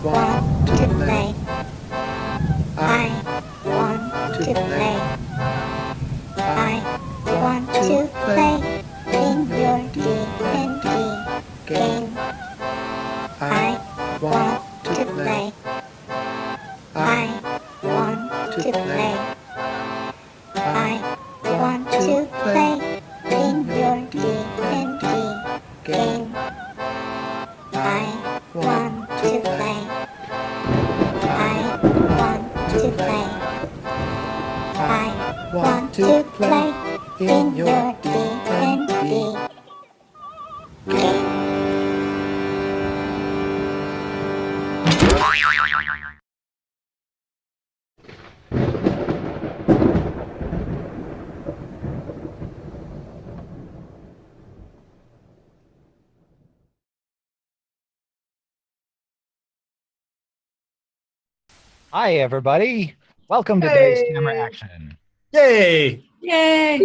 want to play. I want to play. I want to play in your D&D game. I want to play. I want to play. I want to play in your D&D game. I want to play. I want to play. I want to play in your D&D game. Hi, everybody. Welcome to Dice Camera Action. Yay! Yay!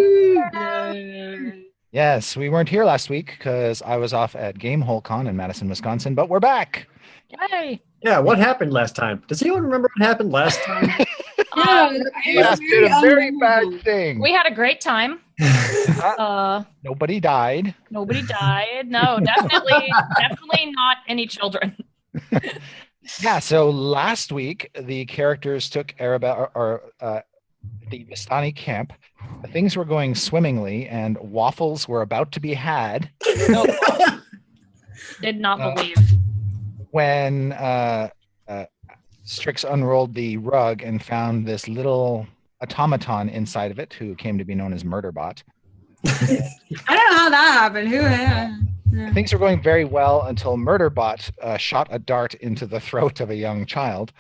Yes, we weren't here last week because I was off at GameholeCon in Madison, Wisconsin, but we're back. Yay! Yeah, what happened last time? Does anyone remember what happened last time? Yes, did a very bad thing. We had a great time. Nobody died. Nobody died. No, definitely not any children. Yeah, so last week the characters took Arabelle or the Vistani camp. Things were going swimmingly, and waffles were about to be had. Did not believe. When Strix unrolled the rug and found this little automaton inside of it, who came to be known as Murderbot. I don't know how that happened. Yeah. Things were going very well until Murderbot shot a dart into the throat of a young child,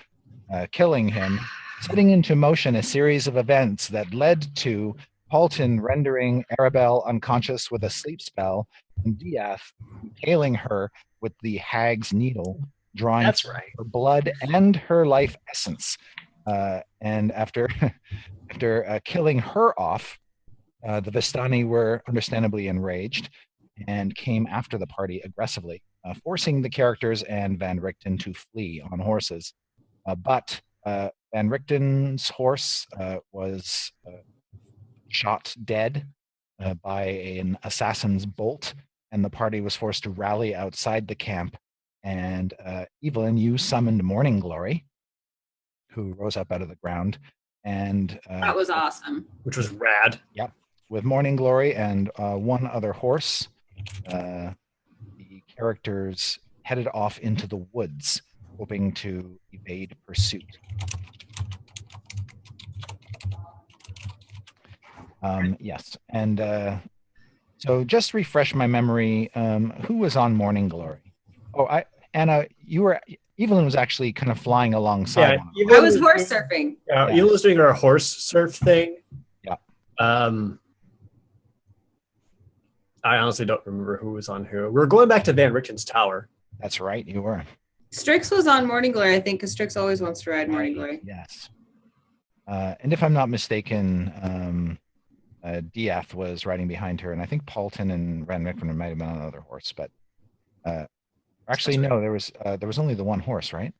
killing him, setting into motion a series of events that led to Paulton rendering Arabelle unconscious with a sleep spell, and Diath impaling her with the hag's needle, drawing her blood and her life essence. And after killing her off, the Vistani were understandably enraged and came after the party aggressively, forcing the characters and Van Richten to flee on horses. But Van Richten's horse was shot dead by an assassin's bolt, and the party was forced to rally outside the camp. And Evelyn, you summoned Morning Glory, who rose up out of the ground. And That was awesome. Which was rad. Yep. With Morning Glory and one other horse, the characters headed off into the woods, hoping to evade pursuit. Yes, and so just refresh my memory. Who was on Morning Glory? Oh, Anna, Evelyn was actually kind of flying alongside. I was horse surfing. Yeah, Evelyn was doing her horse surf thing. Yeah. I honestly don't remember who was on who. We were going back to Van Richten's tower. That's right, you were. Strix was on Morning Glory, I think, because Strix always wants to ride Morning Glory. Yes. And if I'm not mistaken, Diath was riding behind her, and I think Paulton and Van Richten might have been on another horse, but actually, no, there was only the one horse, right?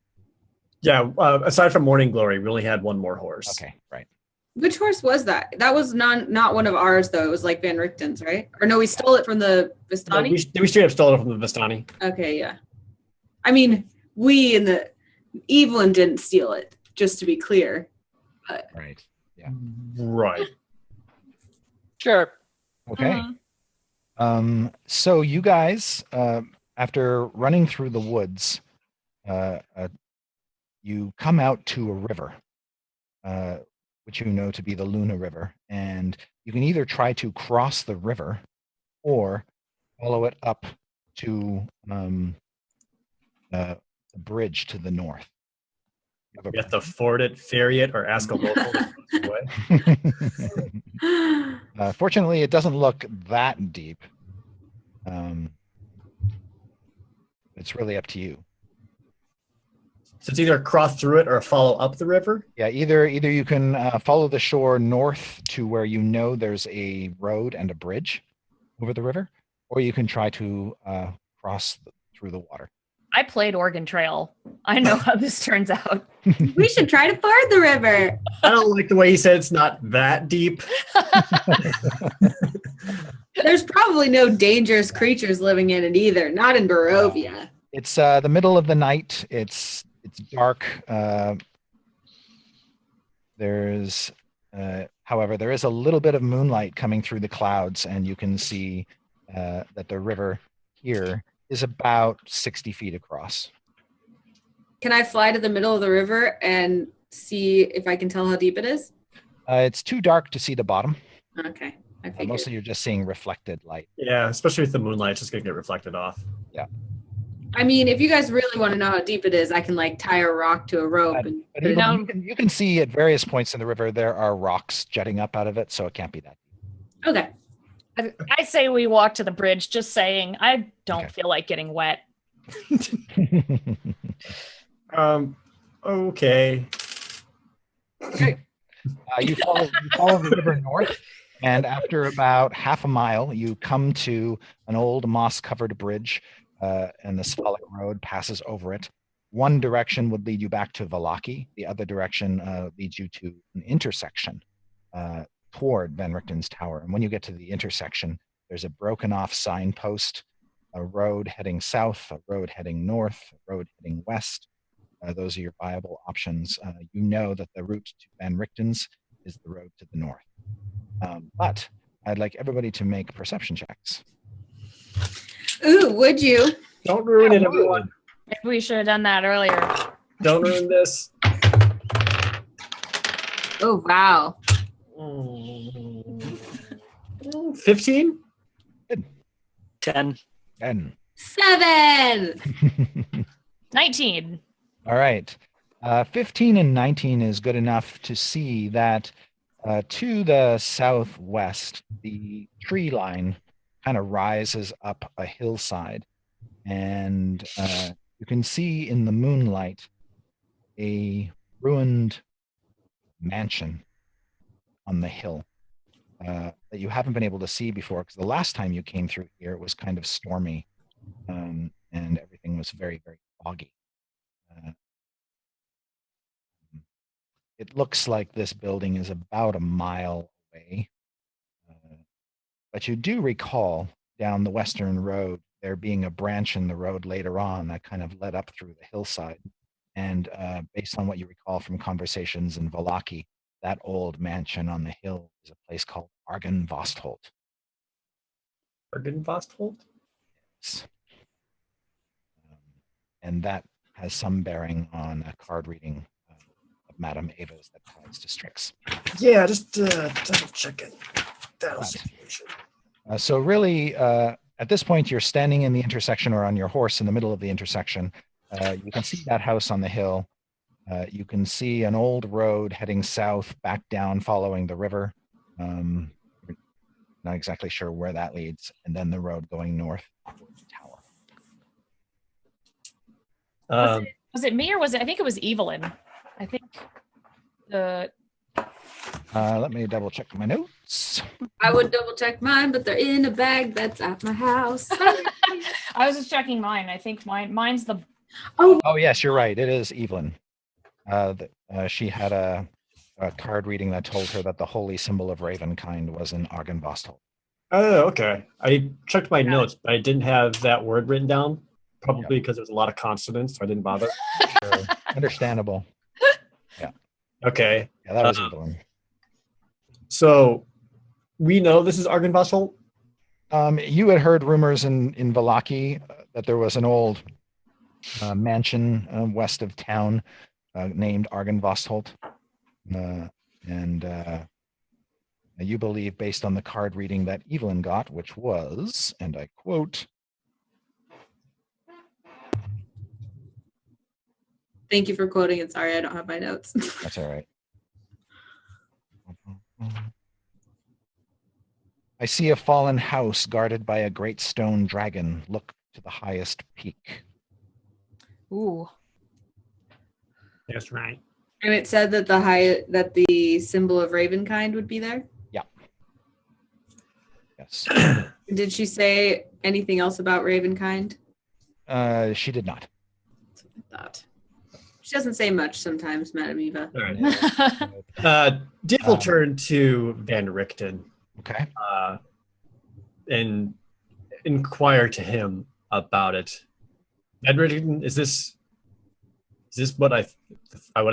Yeah, aside from Morning Glory, we only had one more horse. Okay, right. Which horse was that? That was not one of ours, though. It was like Van Richten's, right? Or no, we stole it from the Vistani? No, we straight up stole it from the Vistani. Okay, yeah. I mean, we and the Evelyn didn't steal it, just to be clear. But. Right. Yeah. Right. Sure. Okay. So you guys, after running through the woods, you come out to a river, which you know to be the Luna River, and you can either try to cross the river or follow it up to the bridge to the north. You have to ford it, ferry it, or ask a local. Fortunately, it doesn't look that deep. It's really up to you. So it's either cross through it or follow up the river? Yeah, either you can follow the shore north to where you know there's a road and a bridge over the river, or you can try to cross through the water. I played Oregon Trail I know how this turns out. We should try to ford the river. I don't like the way he said it's not that deep. There's probably no dangerous creatures living in it either. Not in Barovia. It's the middle of the night. It's dark. However, there is a little bit of moonlight coming through the clouds, and you can see that the river here is about 60 feet across. Can I fly to the middle of the river and see if I can tell how deep it is? It's too dark to see the bottom. Okay. I figured. Mostly you're just seeing reflected light. Yeah, especially with the moonlight, it's just gonna get reflected off. I mean, if you guys really want to know how deep it is, I can like tie a rock to a rope and But put it even, down. you can see at various points in the river there are rocks jutting up out of it, so it can't be that Okay. I say we walk to the bridge, just saying. I don't Okay. feel like getting wet. deep. Okay. Okay. You follow the river north, and after about half a mile, you come to an old moss-covered bridge, and the Svalak Road passes over it. One direction would lead you back to Vallaki. The other direction leads you to an intersection toward Van Richten's tower. And when you get to the intersection, there's a broken-off signpost, a road heading south, a road heading north, a road heading west. Those are your viable options. You know that the route to Van Richten's is the road to the north. But I'd like everybody to make perception checks. Ooh, would you? Don't ruin it, everyone. Maybe we should have done that earlier. Don't ruin this. Oh, wow. 15? 10. 10. 7. 19. All right. 15 and 19 is good enough to see that to the southwest, the tree line kind of rises up a hillside. And you can see in the moonlight a ruined mansion on the hill that you haven't been able to see before, because the last time you came through here, it was kind of stormy and everything was very, very foggy. It looks like this building is about a mile away. But you do recall down the western road there being a branch in the road later on that kind of led up through the hillside. And based on what you recall from conversations in Vallaki, that old mansion on the hill is a place called Argynvostholt. Argynvostholt? And that has some bearing on a card reading of Madame Ava's that ties to Strix. Yeah, just double check it. That'll Right. situation. So really, at this point, you're standing in the intersection or on your horse in the middle of the intersection. You can see that house on the hill. You can see an old road heading south, back down, following the river. Not exactly sure where that leads. And then the road going north towards the tower. Was it me or was it? I think it was Evelyn. I think the. Let me double check my notes. I would double check mine, but they're in a bag that's at my house. I was just checking mine. I think mine's the. Oh, yes, you're right. It is Evelyn. She had a card reading that told her that the holy symbol of Ravenkind was in Argynvostholt. Oh, okay. I checked my notes, but I didn't have that word written down. Probably because there's a lot of consonants, so I didn't bother. Sure. Understandable. Okay. Yeah, that was Evelyn. So we know this is Argynvostholt? You had heard rumors in Vallaki that there was an old mansion west of town named Argynvostholt. And you believe, based on the card reading that Evelyn got, which was, and I quote, Thank you for quoting it. Sorry, I don't have my notes. that's all right. I see a fallen house guarded by a great stone dragon. Look to the highest peak. Ooh. That's right. And it said that the symbol of Ravenkind would be there. Yes. Did she say anything else about Ravenkind? She did not. That's what I thought. She doesn't say much sometimes, Madame Eva. All right. Div will turn to Van Richten Okay. and inquire to him about it. Van Richten, is this what I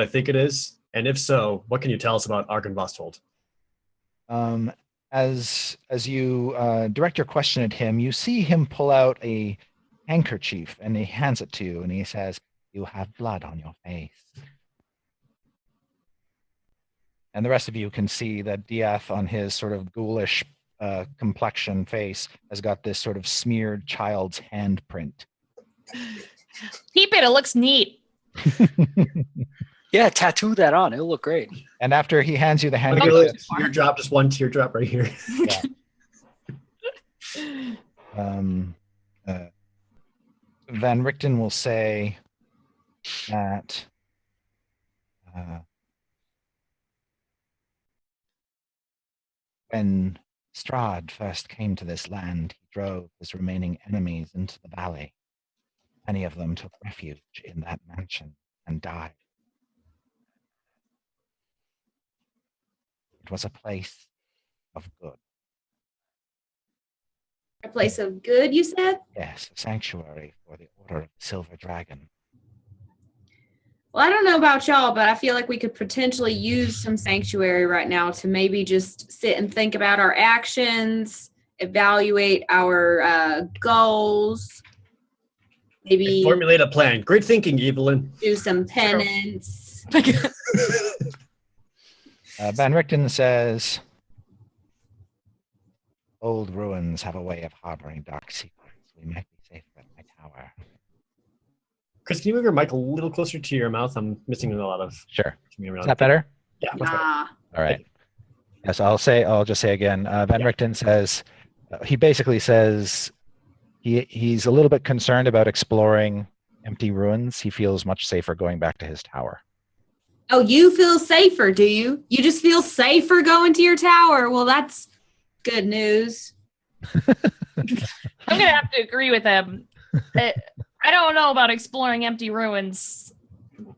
think it is? And if so, what can you tell us about Argynvostholt? As you direct your question at him, you see him pull out a handkerchief and he hands it to you and he says, "You have blood on your face." And the rest of you can see that Diath, on his sort of ghoulish complexion face, has got this sort of smeared child's handprint. Keep it. It looks neat. Yeah, tattoo that on. It'll look great. And after he hands you the Like handkerchief, a teardrop, just one teardrop right here. Van Richten will say that when Strahd first came to this land, he drove his remaining enemies into the valley. Many of them took refuge in that mansion and died. It was a place of good. A place of good, you said? Yes, a sanctuary for the Order of the Silver Dragon. Well, I don't know about y'all, but I feel like we could potentially use some sanctuary right now to maybe just sit and think about our actions, evaluate our goals, maybe Formulate a plan. Great thinking, Evelyn. do some penance. Van Richten says, "Old ruins have a way of harboring dark secrets. We might be safer at my tower." Chris, can you move your mic a little closer to your mouth? I'm missing a lot of. Sure. Is that better? Yeah. Much better. Ah, All right. Yes, I'll just say again, Van Richten says, he basically says he's a little bit concerned about exploring empty ruins. He feels much safer going back to his tower. oh, you feel safer, do you? You just feel safer going to your tower. Well, that's good news. I'm gonna have to agree with him. I don't know about exploring empty ruins.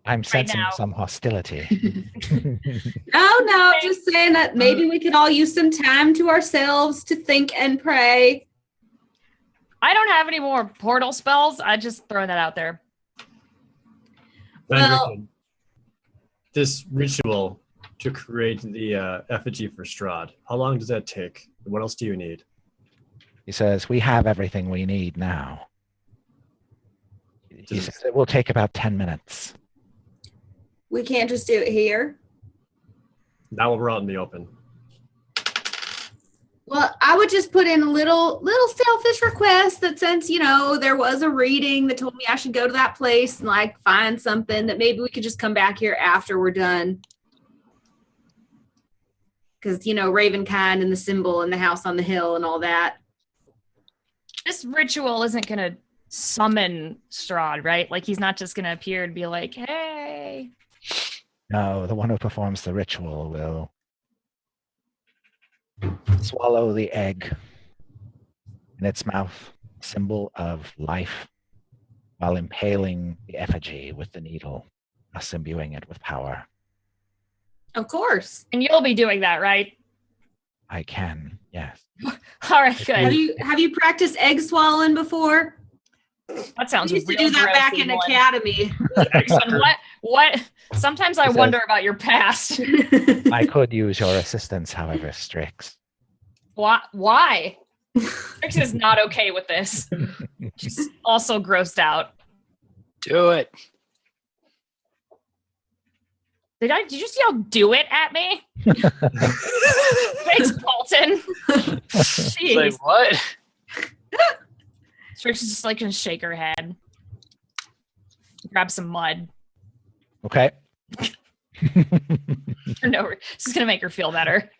I'm sensing now. some hostility. No, just saying that maybe we could all use some time to ourselves to think and pray. I don't have any more portal spells. I just throwing that out there. Van Well- Richten, this ritual to create the effigy for Strahd, how long does that take? What else do you need? He says, "We have everything we need now." He says it will take about 10 minutes. We can't just do it here. Now we're out in the open. Well, I would just put in a little selfish request that since, there was a reading that told me I should go to that place and like find something that maybe we could just come back here after we're done. Because, Ravenkind and the symbol and the house on the hill and all that. This ritual isn't gonna summon Strahd, right? Like he's not just gonna appear and be like, "Hey." No, the one who performs the ritual will swallow the egg in its mouth, symbol of life, while impaling the effigy with the needle, thus imbuing it with power. Of course. And you'll be doing that, right? I can, yes. All right, Have good. you practiced egg swallowing before? That sounds We used to real do that gross, back in Evelyn. academy. Evelyn, what? Sometimes I It says- wonder about your past. I could use your assistance, however, Strix. Why? Trix is not okay with this. She's also grossed out. Do it. Did you just yell "do it" at me? Thanks, Paulton. Jeez. Like, what? Trix is just like gonna shake her head. Grab some mud. Okay. Or no, this is gonna make her feel better.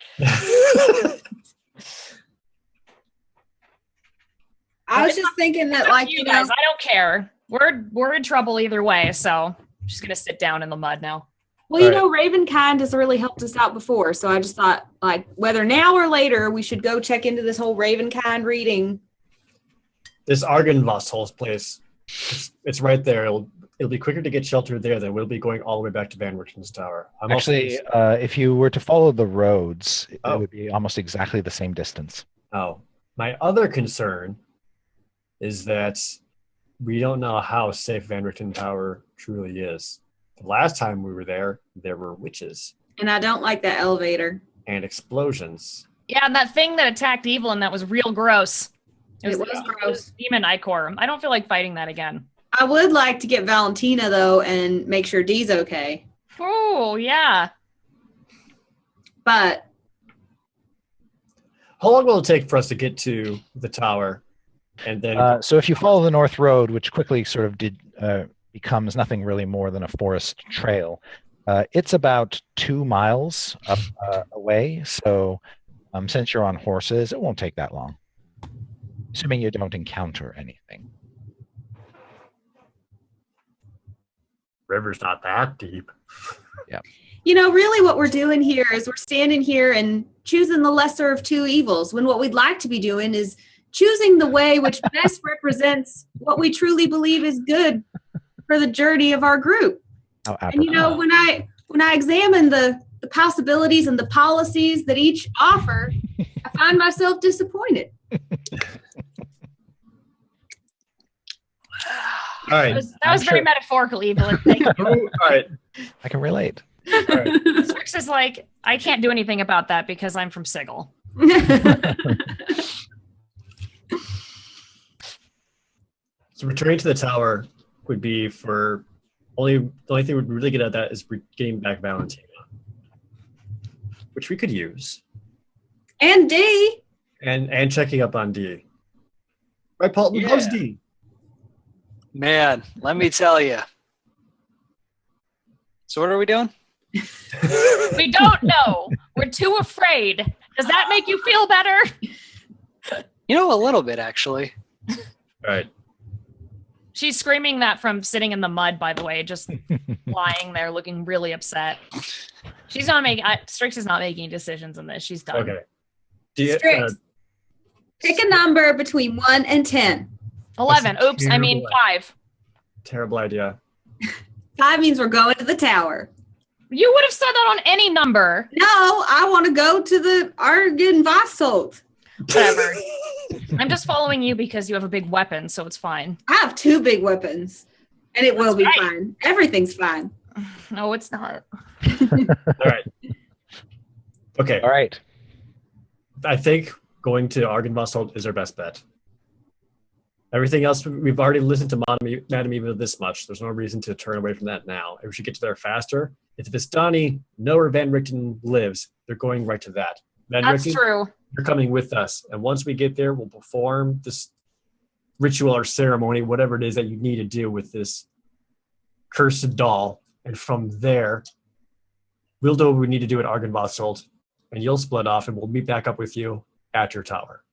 I was just thinking that, It's up like, to you guys, I don't care. We're in trouble either way, so I'm just gonna sit down in the mud now. well, Ravenkind has really helped us out before. So I just thought, like, whether now or later, we should go check into this whole Ravenkind reading. This Argynvostholt's place, it's right there. it'll be quicker to get shelter there than we'll be going all the way back to Van Richten's tower. I'm Actually, also, if you were to follow the roads, it Oh. would be almost exactly the same distance. my other concern is that we don't know how safe Van Richten Tower truly is. The last time we were there were witches And I don't like that elevator. and explosions. Yeah, and that thing that attacked Evelyn, that was real gross. It was gross. Demon Icor. I don't feel like fighting that again. I would like to get Valentina though and make sure Dee's okay. Oh, yeah. But How long will it take for us to get to the tower? And then So if you follow the North Road, which quickly sort of becomes nothing really more than a forest trail, it's about 2 miles up away. So since you're on horses, it won't take that long, assuming you don't encounter anything. river's not that deep. really what we're doing here is we're standing here and choosing the lesser of two evils when what we'd like to be doing is choosing the way which best represents what we truly believe is good for the journey of our group. How And when I examine the possibilities and the policies that each offer, I find myself disappointed. All right. That was very metaphorical, Evelyn. Thank you. All right. I can relate. Strix is like, I can't do anything about that because I'm from Sigil. So returning to the tower would be for the only thing we'd really get at that is getting back Valentina, which we could use, And Dee. and checking up on D. Right, Paul? Yeah. How's D? Man, let me tell you. So what are we doing? We don't know. We're too afraid. Does that make you feel better? A little bit actually. All right. She's screaming that from sitting in the mud, by the way, just lying there looking really upset. She's not making, Strix is not making decisions in this. She's done. Okay. D, Strix. Pick a number between 1 and 10. 11. Oops, I mean terrible 5. terrible idea. 5 means we're going to the tower. You would have said that on any number. No, I want to go to the Argen Vasselt. Whatever. I'm just following you because you have a big weapon, so it's fine. I have 2 big weapons, and it will be right. fine. Everything's fine. No, it's not. All right. Okay. All right. I think going to Argynvostholt is our best bet. Everything else, we've already listened to Madame Eva this much. There's no reason to turn away from that now. And we should get to there faster. If the Vistani know where Van Richten lives, they're going right to that. Van That's Richten, true. you're coming with us. And once we get there, we'll perform this ritual or ceremony, whatever it is that you need to do with this cursed doll. And from there, we'll do what we need to do at Argynvostholt. And you'll split off and we'll meet back up with you at your tower.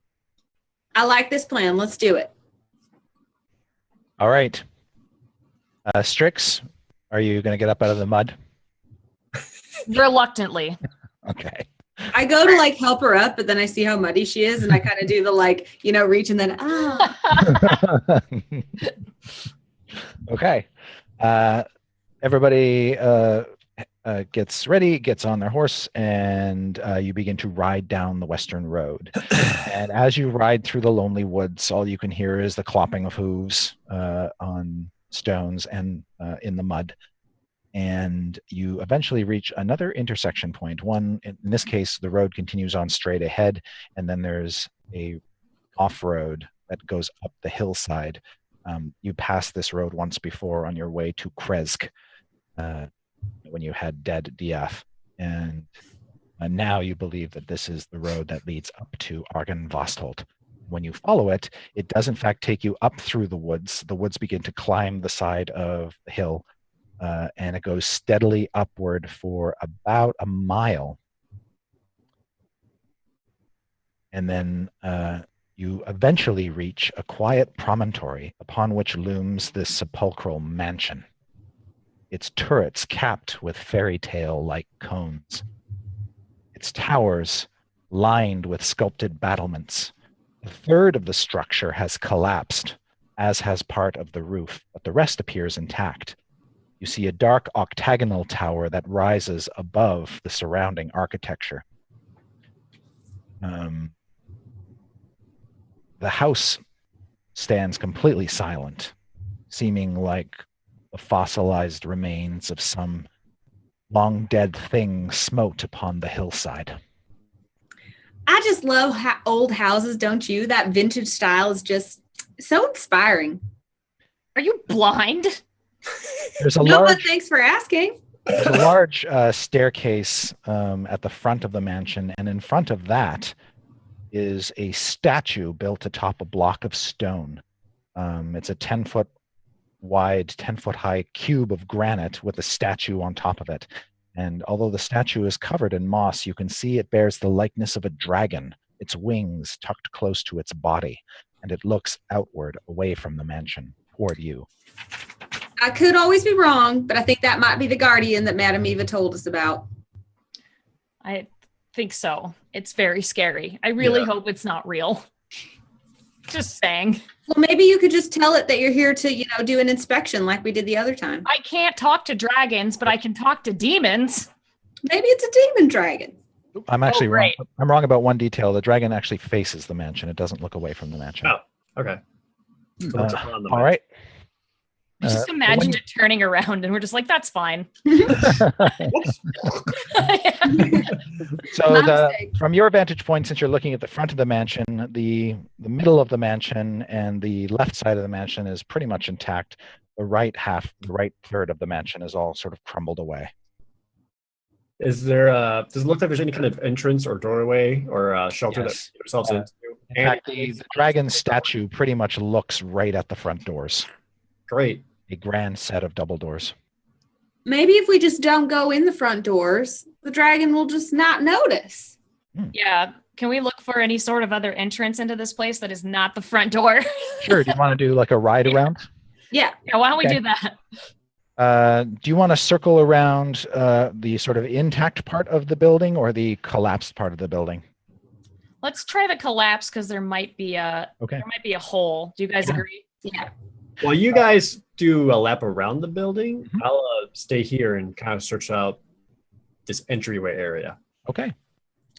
I like this plan. Let's do it. All right. Strix, are you going to get up out of the mud? Reluctantly. Okay. I go to help her up, but then I see how muddy she is, and I kind of do the reach and then Okay. Everybody gets ready, gets on their horse, and you begin to ride down the western road. And as you ride through the lonely woods, all you can hear is the clopping of hooves on stones and in the mud. And you eventually reach another intersection point. One, in this case, the road continues on straight ahead, and then there's a off-road that goes up the hillside. You passed this road once before on your way to Krezk when you had dead Diaf. And now you believe that this is the road that leads up to Argynvostholt. When you follow it, it does in fact take you up through the woods. The woods begin to climb the side of the hill, and it goes steadily upward for about a mile. And then you eventually reach a quiet promontory upon which looms this sepulchral mansion, its turrets capped with fairy tale-like cones, its towers lined with sculpted battlements. A third of the structure has collapsed, as has part of the roof, but the rest appears intact. You see a dark octagonal tower that rises above the surrounding architecture. The house stands completely silent, seeming like the fossilized remains of some long dead thing smote upon the hillside. I just love old houses, don't you? That vintage style is just so inspiring. Are you blind? There's a No, but large, thanks for asking. there's a large staircase at the front of the mansion, and in front of that is a statue built atop a block of stone. It's a 10-foot wide, 10-foot high cube of granite with a statue on top of it. And although the statue is covered in moss, you can see it bears the likeness of a dragon, its wings tucked close to its body, and it looks outward away from the mansion toward you. I could always be wrong, but I think that might be the guardian that Madame Eva told us about. I think so. It's very scary. I really hope it's not real. Just saying. Well, maybe you could just tell it that you're here to, do an inspection like we did the other time. I can't talk to dragons, but I can talk to demons. Maybe it's a demon dragon. I'm actually wrong. great. I'm wrong about one detail. The dragon actually faces the mansion. It doesn't look away from the mansion. Oh, okay. So it's on the All right. I just Uh, imagined it turning around and we're just like, that's fine. So My mistake. from your vantage point, since you're looking at the front of the mansion, the middle of the mansion and the left side of the mansion is pretty much intact. The right third of the mansion is all sort of crumbled away. Is there does it look like there's any kind of entrance or doorway or shelter Yes. that we get ourselves into? In fact, the dragon statue pretty much looks right at the front doors. Great. A grand set of double doors. Maybe if we just don't go in the front doors, the dragon will just not notice. Yeah. Can we look for any sort of other entrance into this place that is not the front door? Sure. Do you want to do like a ride around? Yeah. Yeah, why don't we Okay. do that? Do you want to circle around the sort of intact part of the building or the collapsed part of the building? Let's try the collapse because there might be a hole. Do you guys Yeah. agree? Yeah. While you guys do a lap around the building, Mhm. I'll stay here and kind of search out this entryway area. Okay.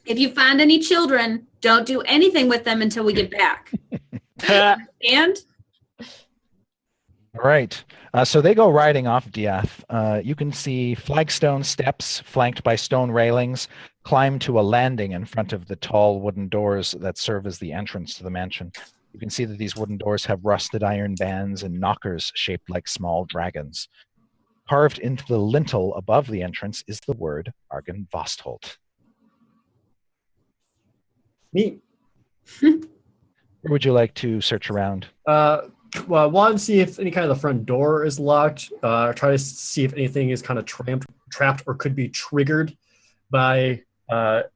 If you find any children, don't do anything with them until we get back. And All right. So they go riding off Diath. You can see flagstone steps flanked by stone railings climb to a landing in front of the tall wooden doors that serve as the entrance to the mansion. You can see that these wooden doors have rusted iron bands and knockers shaped like small dragons. Carved into the lintel above the entrance is the word Argen Vostholt. Neat. Where would you like to search around? Well, I want to see if any kind of the front door is locked. Try to see if anything is kind of trapped or could be triggered by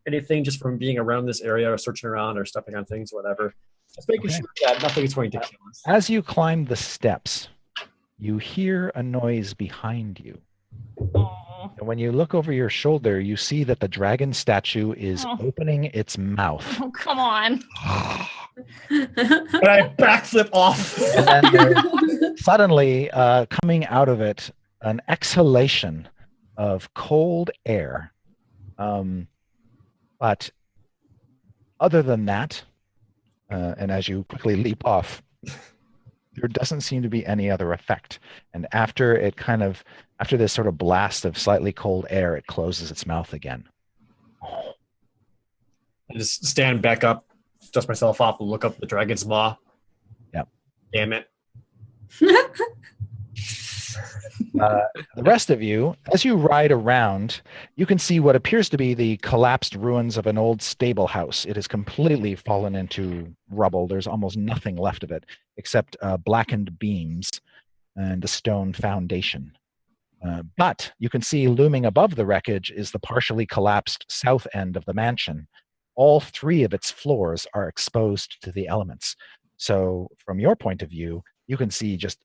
anything just from being around this area or searching around or stepping on things or whatever. Just making Okay. sure that nothing is going to kill us. As you climb the steps, you hear a noise behind you. Oh. And when you look over your shoulder, you see that the dragon statue is Oh. opening its mouth. Oh, come on. And I backflip off. And then there's suddenly, coming out of it, an exhalation of cold air. But other than that, and as you quickly leap off, there doesn't seem to be any other effect. And after this sort of blast of slightly cold air, it closes its mouth again. I just stand back up, dust myself off, and look up the dragon's maw. Yep. Damn it. The rest of you, as you ride around, you can see what appears to be the collapsed ruins of an old stable house. It has completely fallen into rubble. There's almost nothing left of it except blackened beams and a stone foundation. But you can see looming above the wreckage is the partially collapsed south end of the mansion. All three of its floors are exposed to the elements. So from your point of view, you can see just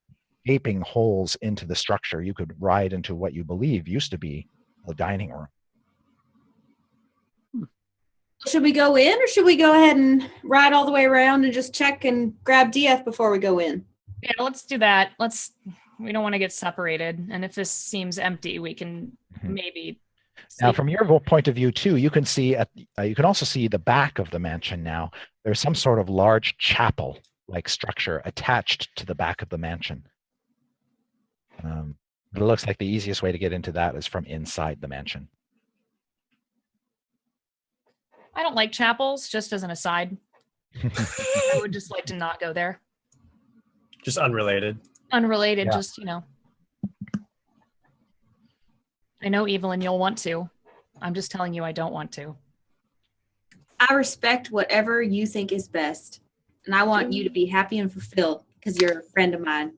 gaping holes into the structure. You could ride into what you believe used to be the dining room. should we go in or should we go ahead and ride all the way around and just check and grab DF before we go in? Yeah, let's do that. We don't want to get separated. And if this seems empty, we can maybe. Now, sleep. from your point of view too, you can see you can also see the back of the mansion now. There's some sort of large chapel-like structure attached to the back of the mansion. But it looks like the easiest way to get into that is from inside the mansion. I don't like chapels, just as an aside. I would just like to not go there. Just unrelated. Unrelated, Yeah. just, I know, Evelyn, you'll want to. I'm just telling you I don't want to. I respect whatever you think is best. And I want you to be happy and fulfilled because you're a friend of mine.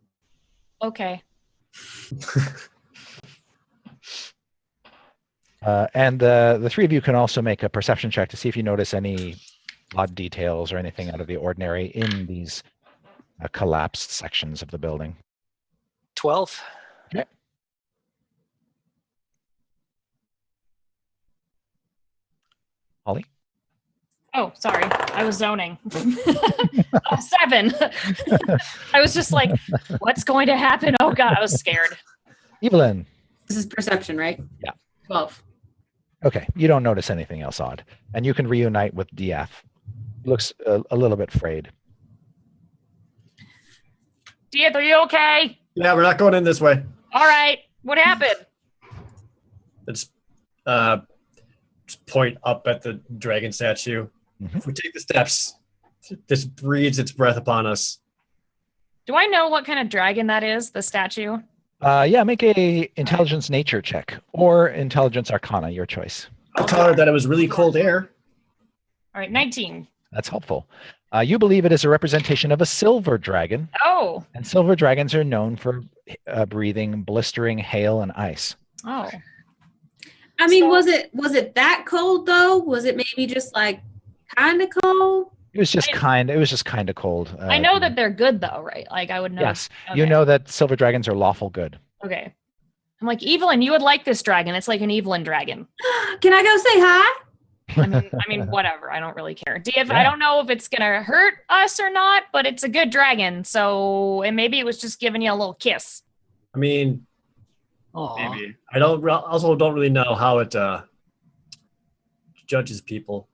Okay. And the three of you can also make a perception check to see if you notice any odd details or anything out of the ordinary in these collapsed sections of the building. 12. Holly? Oh, sorry. I was zoning. 7. I was just like, what's going to happen? Oh, God, I was scared. Evelyn? This is perception, right? Yeah. 12. Okay, you don't notice anything else odd. And you can reunite with DF. Looks a little bit frayed. Dieth, are you okay? Yeah, we're not going in this way. All right. What happened? Let's just point up at the dragon statue. Mhm. If we take the steps, this breathes its breath upon us. Do I know what kind of dragon that is, the statue? Yeah, make a intelligence nature check or intelligence arcana, your choice. I'll tell her that it was really cold air. All right, 19. That's helpful. You believe it is a representation of a silver dragon, Oh. and silver dragons are known for breathing blistering hail and ice. Oh. I mean, So- was it that cold though? Was it maybe just like kind of cold? It was just kind of cold. I know that they're good, though, right? Like, I would know. Yes, Okay. you know that silver dragons are lawful good. Okay. I'm like, Evelyn, you would like this dragon. It's like an Evelyn dragon. Can I go say hi? I mean, whatever. I don't really care. Div, Yeah. I don't know if it's gonna hurt us or not, but it's a good dragon. So, and maybe it was just giving you a little kiss. I mean, Aw. maybe. I also don't really know how it judges people.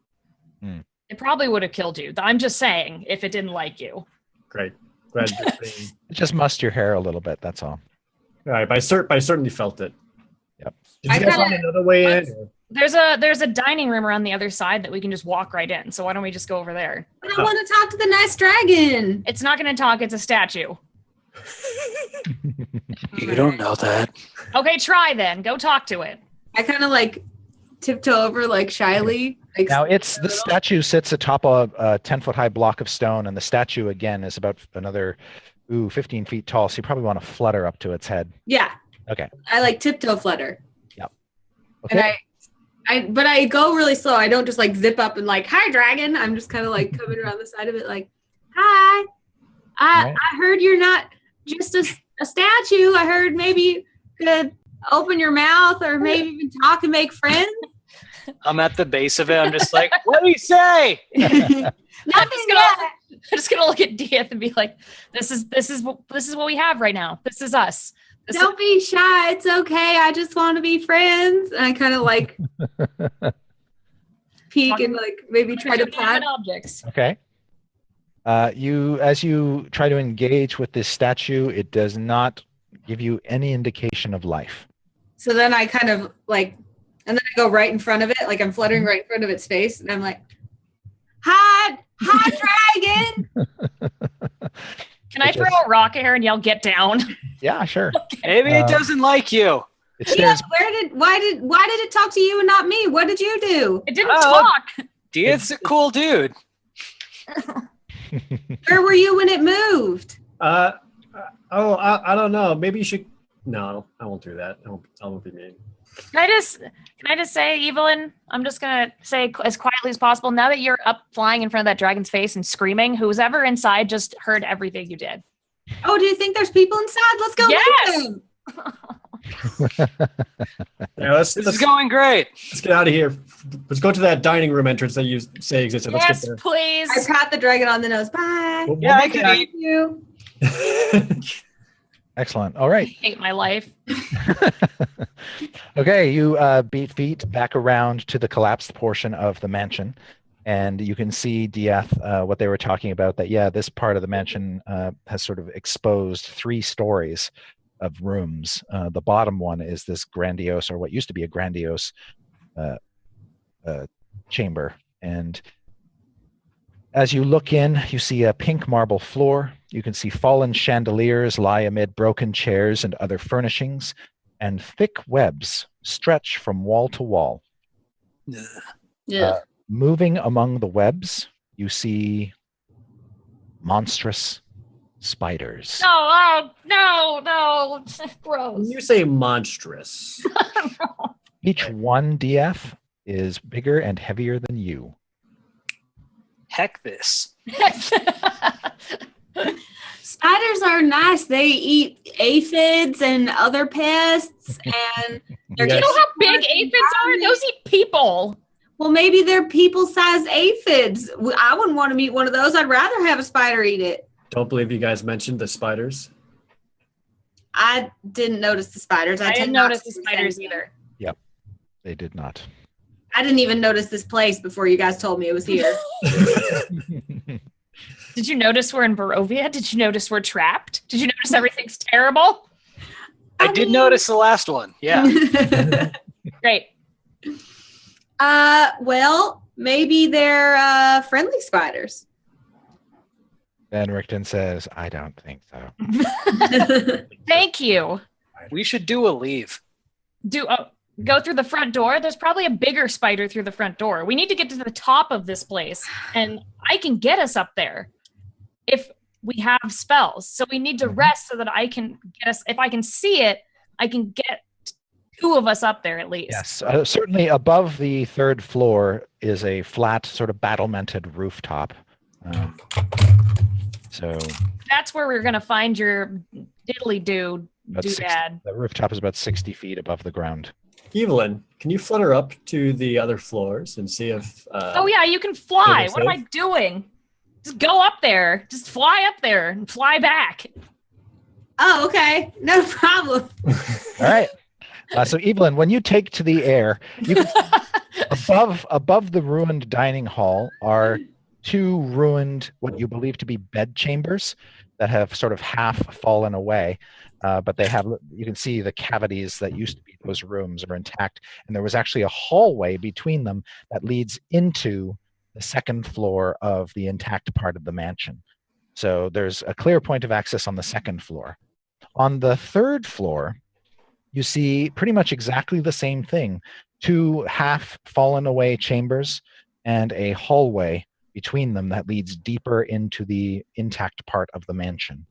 It probably would have killed you. I'm just saying, if it didn't like you. Great. Glad you're saying. Just mussed your hair a little bit. That's all. All right, but I certainly felt it. Yep. Did you I guys kinda- find another way in? There's a dining room around the other side that we can just walk right in. So why don't we just go over there? But I want to talk to the nice dragon. It's not gonna talk. It's a statue. You don't know that. Okay, try then. Go talk to it. I kind of like tiptoe over like shyly. Like Now the statue sits atop a 10-foot high block of stone, and the statue again is about another 15 feet tall. So you probably want to flutter up to its head. Yeah. Okay. I like tiptoe flutter. Okay. And but I go really slow. I don't just like zip up and like, hi dragon. I'm just kind of like coming around the side of it like, hi. Right. I heard you're not just a statue. I heard maybe you could open your mouth or maybe even talk and make friends. I'm at the base of it. I'm just like, what do you say? Nothing yet. I'm just gonna look at Dieth and be like, this is what we have right now. This is us. This Don't be shy. It's okay. I just want to be friends. And I kind of like peek and like maybe try to inanimate pat. objects. Okay. As you try to engage with this statue, it does not give you any indication of life. So then I kind of like, and then I go right in front of it. Like I'm fluttering right in front of its face. And I'm like, hi dragon. Can I It throw just- a rock at her and yell, "Get down"? Yeah, sure. Maybe it Um, doesn't like you. It Yeah, stares. why did it talk to you and not me? What did you do? It didn't Oh. talk. Dieth's a cool dude. Where were you when it moved? I don't know. Maybe you should. No, I won't do that. I won't be mean. Can I just say, Evelyn? I'm just gonna say as quietly as possible. Now that you're up flying in front of that dragon's face and screaming, who's ever inside just heard everything you did. Oh, do you think there's people inside? Let's go. Yes! meet them. Yeah, let's This is going great. get out of here. Let's go to that dining room entrance that you say existed. Let's Yes, get there. please. I pat the dragon on the nose. Bye. We'll Yeah, I make could that- eat. Thank you. Excellent. All I right. hate my life. Okay, you beat feet back around to the collapsed portion of the mansion, and you can see Dieth, what they were talking about. That this part of the mansion has sort of exposed 3 stories of rooms. The bottom one is this grandiose, or what used to be a grandiose, chamber, and as you look in, you see a pink marble floor. You can see fallen chandeliers lie amid broken chairs and other furnishings, and thick webs stretch from wall to wall. Yeah. Moving among the webs, you see monstrous spiders. No, gross. When you say monstrous, Each one DF is bigger and heavier than you. Heck this. Spiders are nice. They eat aphids and other pests, and they're You You guys- know how big aphids are? Those eat people. well, maybe they're people-sized aphids. I wouldn't want to meet one of those. I'd rather have a spider eat it. don't believe you guys mentioned the spiders. I didn't notice the spiders. I tend didn't not notice to the notice spiders anything. either. They did not. I didn't even notice this place before you guys told me it was here. Did you notice we're in Barovia? Did you notice we're trapped? Did you notice everything's terrible? I did notice the last one. Yeah. Great. Well, maybe they're friendly spiders. Van Richten says, I don't think so. Thank you. We should do a leave. Go through the front door. There's probably a bigger spider through the front door. We need to get to the top of this place, and I can get us up there if we have spells. So we need to rest so that I can get us. If I can see it, I can get 2 of us up there at least. Yes, certainly above the 3rd floor is a flat, sort of battlemented rooftop. So That's where we're gonna find your diddly do about 60 doodad. the rooftop is about 60 feet above the ground. Evelyn, can you flutter up to the other floors and see if? Oh yeah, you can fly. Is it What am I safe? doing? Just go up there. Just fly up there and fly back. Oh, okay. No problem. All right. So Evelyn, when you take to the air, you can above the ruined dining hall are 2 ruined, what you believe to be bed chambers that have sort of half fallen away. But they have, you can see the cavities that used to be those rooms are intact. And there was actually a hallway between them that leads into the 2nd floor of the intact part of the mansion. So there's a clear point of access on the 2nd floor. On the 3rd floor, you see pretty much exactly the same thing. 2 half fallen away chambers and a hallway between them that leads deeper into the intact part of the mansion.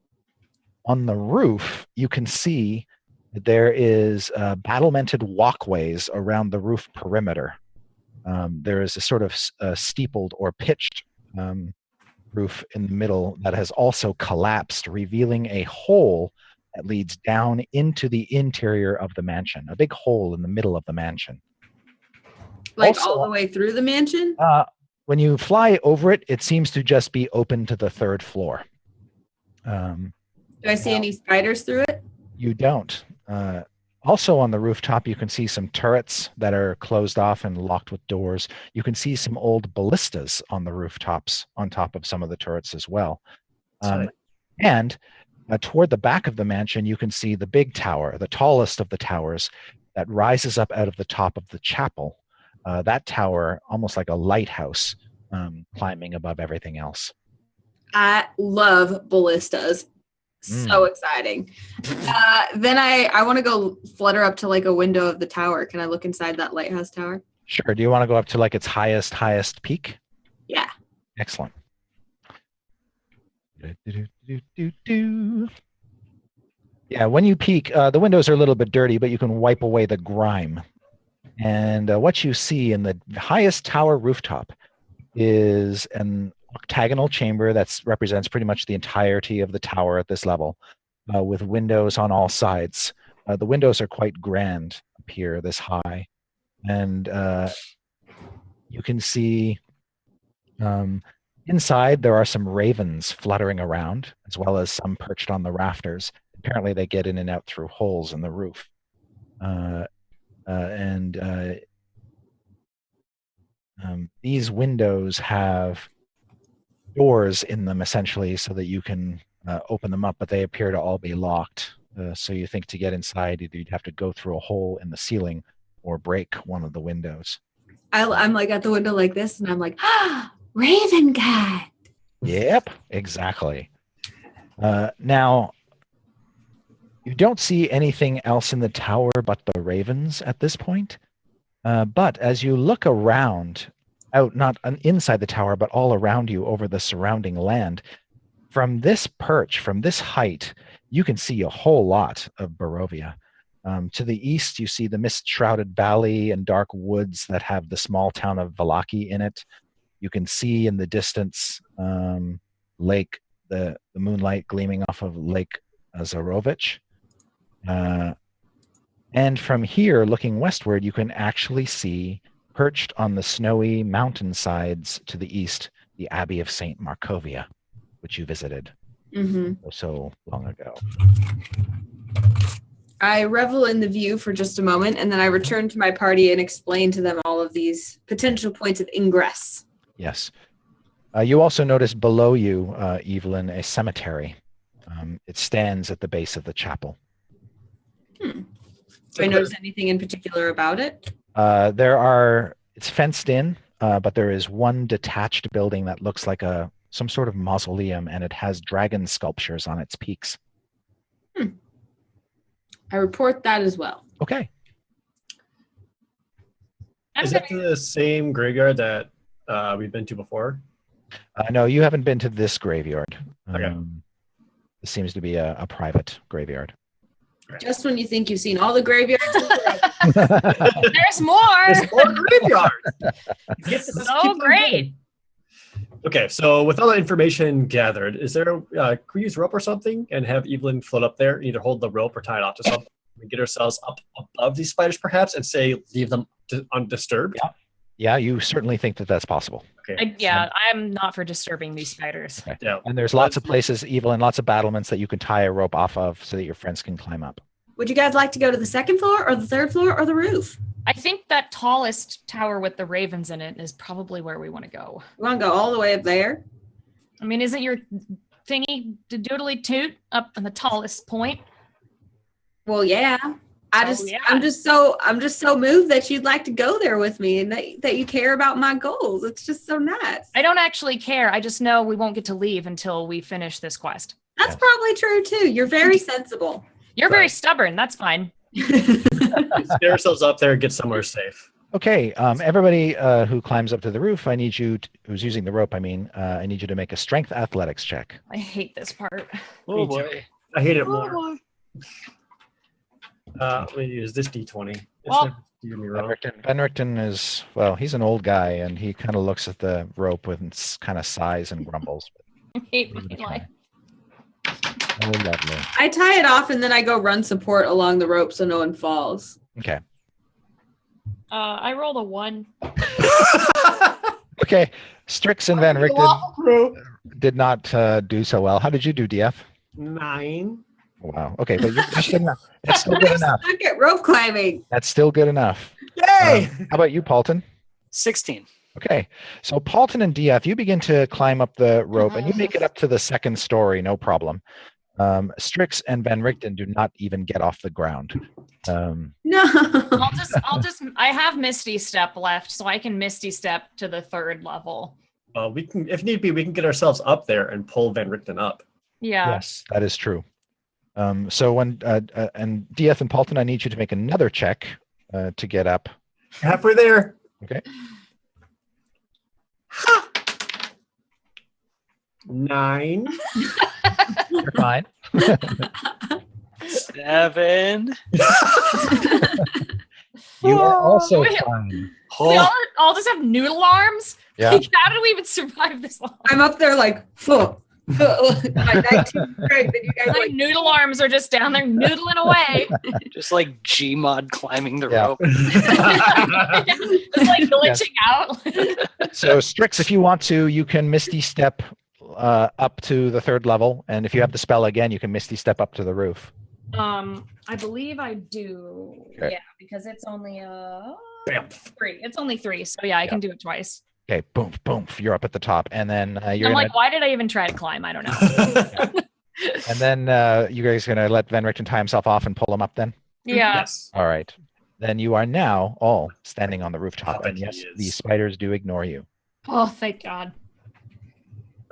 On the roof, you can see that there is battlemented walkways around the roof perimeter. There is a sort of steepled or pitched roof in the middle that has also collapsed, revealing a hole that leads down into the interior of the mansion, a big hole in the middle of the mansion. Like Also- all the way through the mansion? When you fly over it, it seems to just be open to the 3rd floor. Do I see any spiders through it? You don't. Also on the rooftop, you can see some turrets that are closed off and locked with doors. You can see some old ballistas on the rooftops on top of some of the turrets as well. And toward the back of the mansion, you can see the big tower, the tallest of the towers that rises up out of the top of the chapel. That tower, almost like a lighthouse, climbing above everything else. I love ballistas. So exciting. Then I want to go flutter up to like a window of the tower. Can I look inside that lighthouse tower? Sure. Do you want to go up to like its highest peak? Yeah. Excellent. Yeah, when you peek, the windows are a little bit dirty, but you can wipe away the grime. And what you see in the highest tower rooftop is an octagonal chamber that represents pretty much the entirety of the tower at this level, with windows on all sides. The windows are quite grand up here, this high. And you can see Inside, there are some ravens fluttering around, as well as some perched on the rafters. Apparently, they get in and out through holes in the roof. These windows have doors in them, essentially, so that you can open them up, but they appear to all be locked. So you think to get inside, either you'd have to go through a hole in the ceiling or break one of the windows. I'm like at the window like this, and I'm like, Raven Cat. Yep, exactly. Now, you don't see anything else in the tower but the ravens at this point. But as you look around, not inside the tower, but all around you over the surrounding land, from this perch, from this height, you can see a whole lot of Barovia. To the east, you see the mist-shrouded valley and dark woods that have the small town of Vallaki in it. You can see in the distance lake, the moonlight gleaming off of Lake Zarovich. And from here, looking westward, you can actually see, perched on the snowy mountainsides to the east, the Abbey of St. Markovia, which you visited so long ago. I revel in the view for just a moment, and then I return to my party and explain to them all of these potential points of ingress. Yes. You also notice below you, Evelyn, a cemetery. It stands at the base of the chapel. Do I notice anything in particular about it? It's fenced in, but there is one detached building that looks like some sort of mausoleum, and it has dragon sculptures on its peaks. I report that as well. Okay. Is that the same graveyard that we've been to before? No, you haven't been to this graveyard. Okay. This seems to be a private graveyard. Just when you think you've seen all the graveyards in the world. There's more. There's more graveyards. So great. Okay, so with all the information gathered, is there can we use rope or something and have Evelyn float up there, either hold the rope or tie it off to something? We get ourselves up above these spiders, perhaps, and leave them undisturbed. Yeah, you certainly think that that's possible. Okay. I'm not for disturbing these spiders. Okay. Yeah. And there's lots of places, Evelyn, lots of battlements that you can tie a rope off of so that your friends can climb up. Would you guys like to go to the second floor or the third floor or the roof? I think that tallest tower with the ravens in it is probably where we want to go. You want to go all the way up there? I mean, isn't your thingy to doodly toot up on the tallest point? Well, yeah. I'm just so moved that you'd like to go there with me and that you care about my goals. It's just so nice. I don't actually care. I just know we won't get to leave until we finish this quest. That's probably true too. You're very sensible. You're very stubborn. That's fine. Get ourselves up there and get somewhere safe. Okay, everybody who climbs up to the roof, who's using the rope, I need you to make a strength athletics check. I hate this part. Oh boy. I hate it more. Let me use this D20. It's Well- never steered me wrong. Benrichten is, he's an old guy, and he kind of looks at the rope with kind of sighs and grumbles. I hate my life. Oh, lovely. I tie it off and then I go run support along the rope so no one falls. Okay. I rolled a 1. Okay. Strix and Van Richten did not do so well. How did you do, DF? 9. Wow. Okay, but that's good enough. That's still good enough. Look at rope climbing. That's still good enough. Yay! How about you, Paulton? 16. Okay, so Paulton and DF, you begin to climb up the rope, and you make it up to the second story, no problem. Strix and Van Richten do not even get off the ground. No. I have Misty Step left, so I can Misty Step to the 3rd level. We can, if need be, we can get ourselves up there and pull Van Richten up. Yeah. Yes, that is true. So when and DF and Paulton, I need you to make another check to get up. Halfway there. Okay. 9. You're fine. 7. You are also Wait. fine. We Oh, all just have noodle arms? Yeah. Like, how did we even survive this long? I'm up there like, full. My 19 strength, and you guys My like noodle arms are just down there noodling away. Just like Gmod climbing the Yeah. rope. It's like glitching out. So Strix, if you want to, you can Misty Step up to the 3rd level, and if you have the spell again, you can Misty Step up to the roof. I believe I do. Okay. Yeah, because it's only Bam. 3. It's only 3, so yeah, I can do it twice. Okay, boom, boom, you're up at the top, and then you're I'm gonna, like, why did I even try to climb? I don't know. and then you guys are gonna let Van Richten tie himself off and pull him up. Then, Yeah. Yes. all right. Then you are now all standing on the rooftop, I and bet yes, he is. the spiders do ignore you. Oh, thank God.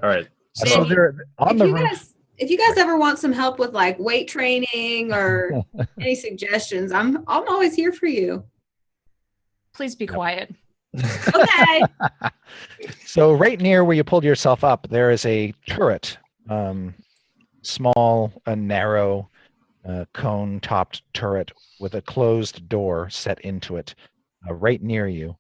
All right. So they're on if the you roof. guys if you guys ever want some help with like weight training or any suggestions, I'm always here for you. Please be quiet. Okay. So right near where you pulled yourself up, there is a turret, small, a narrow, cone-topped turret with a closed door set into it, right near you.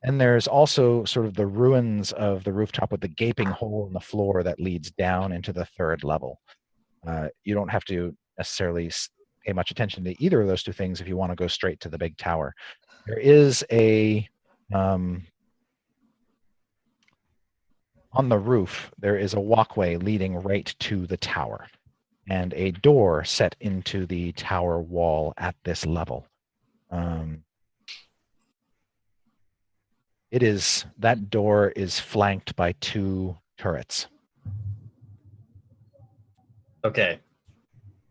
And there's also sort of the ruins of the rooftop with the gaping hole in the floor that leads down into the 3rd level. You don't have to necessarily pay much attention to either of those two things if you want to go straight to the big tower. There is a on the roof, there is a walkway leading right to the tower and a door set into the tower wall at this level. That door is flanked by 2 turrets. Okay.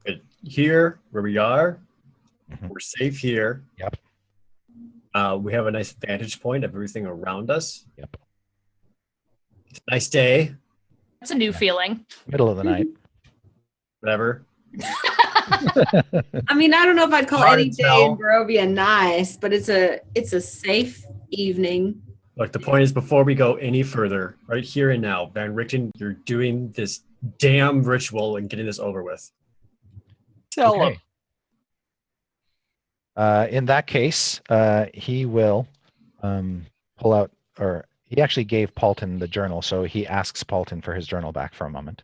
Good. Here, where we are, Mhm. we're safe here. Yep. We have a nice vantage point of everything around us. Yep. It's a nice day. That's a new feeling. Middle of the night. Whatever. I mean, I don't know if I'd call Hard any to day tell. in Barovia nice, but it's a safe evening. Look, the point is before we go any further, right here and now, Van Richten, you're doing this damn ritual and getting this over with. Tell Okay. him. In that case, he will pull out, or he actually gave Paulton the journal, so he asks Paulton for his journal back for a moment.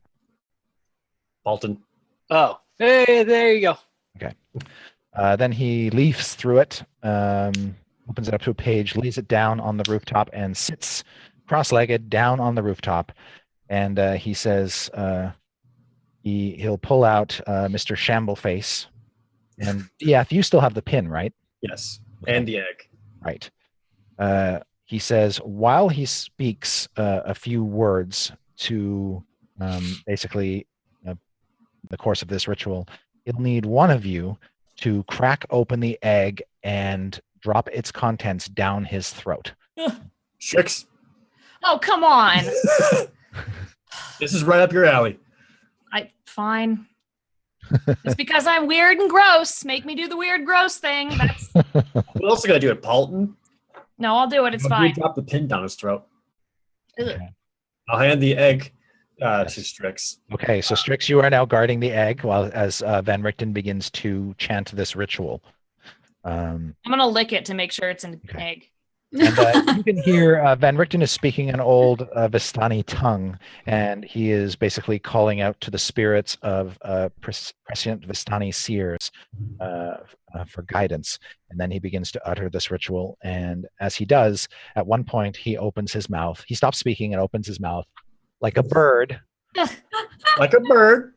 Paulton. Oh, hey, there you go. Then he leafs through it, opens it up to a page, lays it down on the rooftop, and sits cross-legged down on the rooftop. And he says he'll pull out Mr. Shambleface. And yeah, you still have the pin, right? Yes. And the egg. Right. He says, while he speaks a few words to basically the course of this ritual, he'll need one of you to crack open the egg and drop its contents down his throat. Strix. Oh, come on. This is right up your alley. Fine. It's because I'm weird and gross. Make me do the weird, gross thing. That's What else are gonna do it, Paulton? no, I'll do it. It's You fine. drop the pin down his throat. Ugh. I'll hand the egg to Strix. Okay, so Strix, you are now guarding the egg while as Van Richten begins to chant this ritual. I'm gonna lick it to make sure it's an Okay. egg. And you can hear Van Richten is speaking an old Vistani tongue, and he is basically calling out to the spirits of prescient Vistani seers for guidance. And then he begins to utter this ritual. And as he does, at one point, he opens his mouth. He stops speaking and opens his mouth like a bird. Like a bird.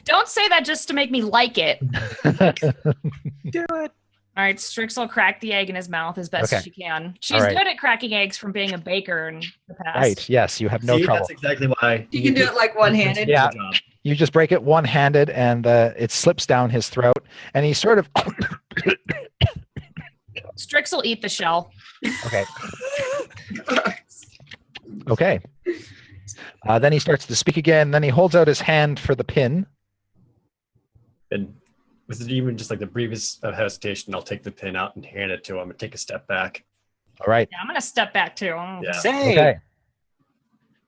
Don't say that just to make me like it. Do it. All right, Strix will crack the egg in his mouth as best Okay. as she can. She's right. good at cracking eggs from being a baker in the past. Right, yes, you have no See, trouble. that's exactly why. You can do it like one-handed. Yeah. Good job. You just break it one-handed, and it slips down his throat, and he sort of... Strix will eat the shell. Okay. Okay. Then he starts to speak again. Then he holds out his hand for the pin. And with even just like the briefest of hesitation, I'll take the pin out and hand it to him and take a step back. All right. Yeah, I'm gonna step back too. Yeah. Same. Okay.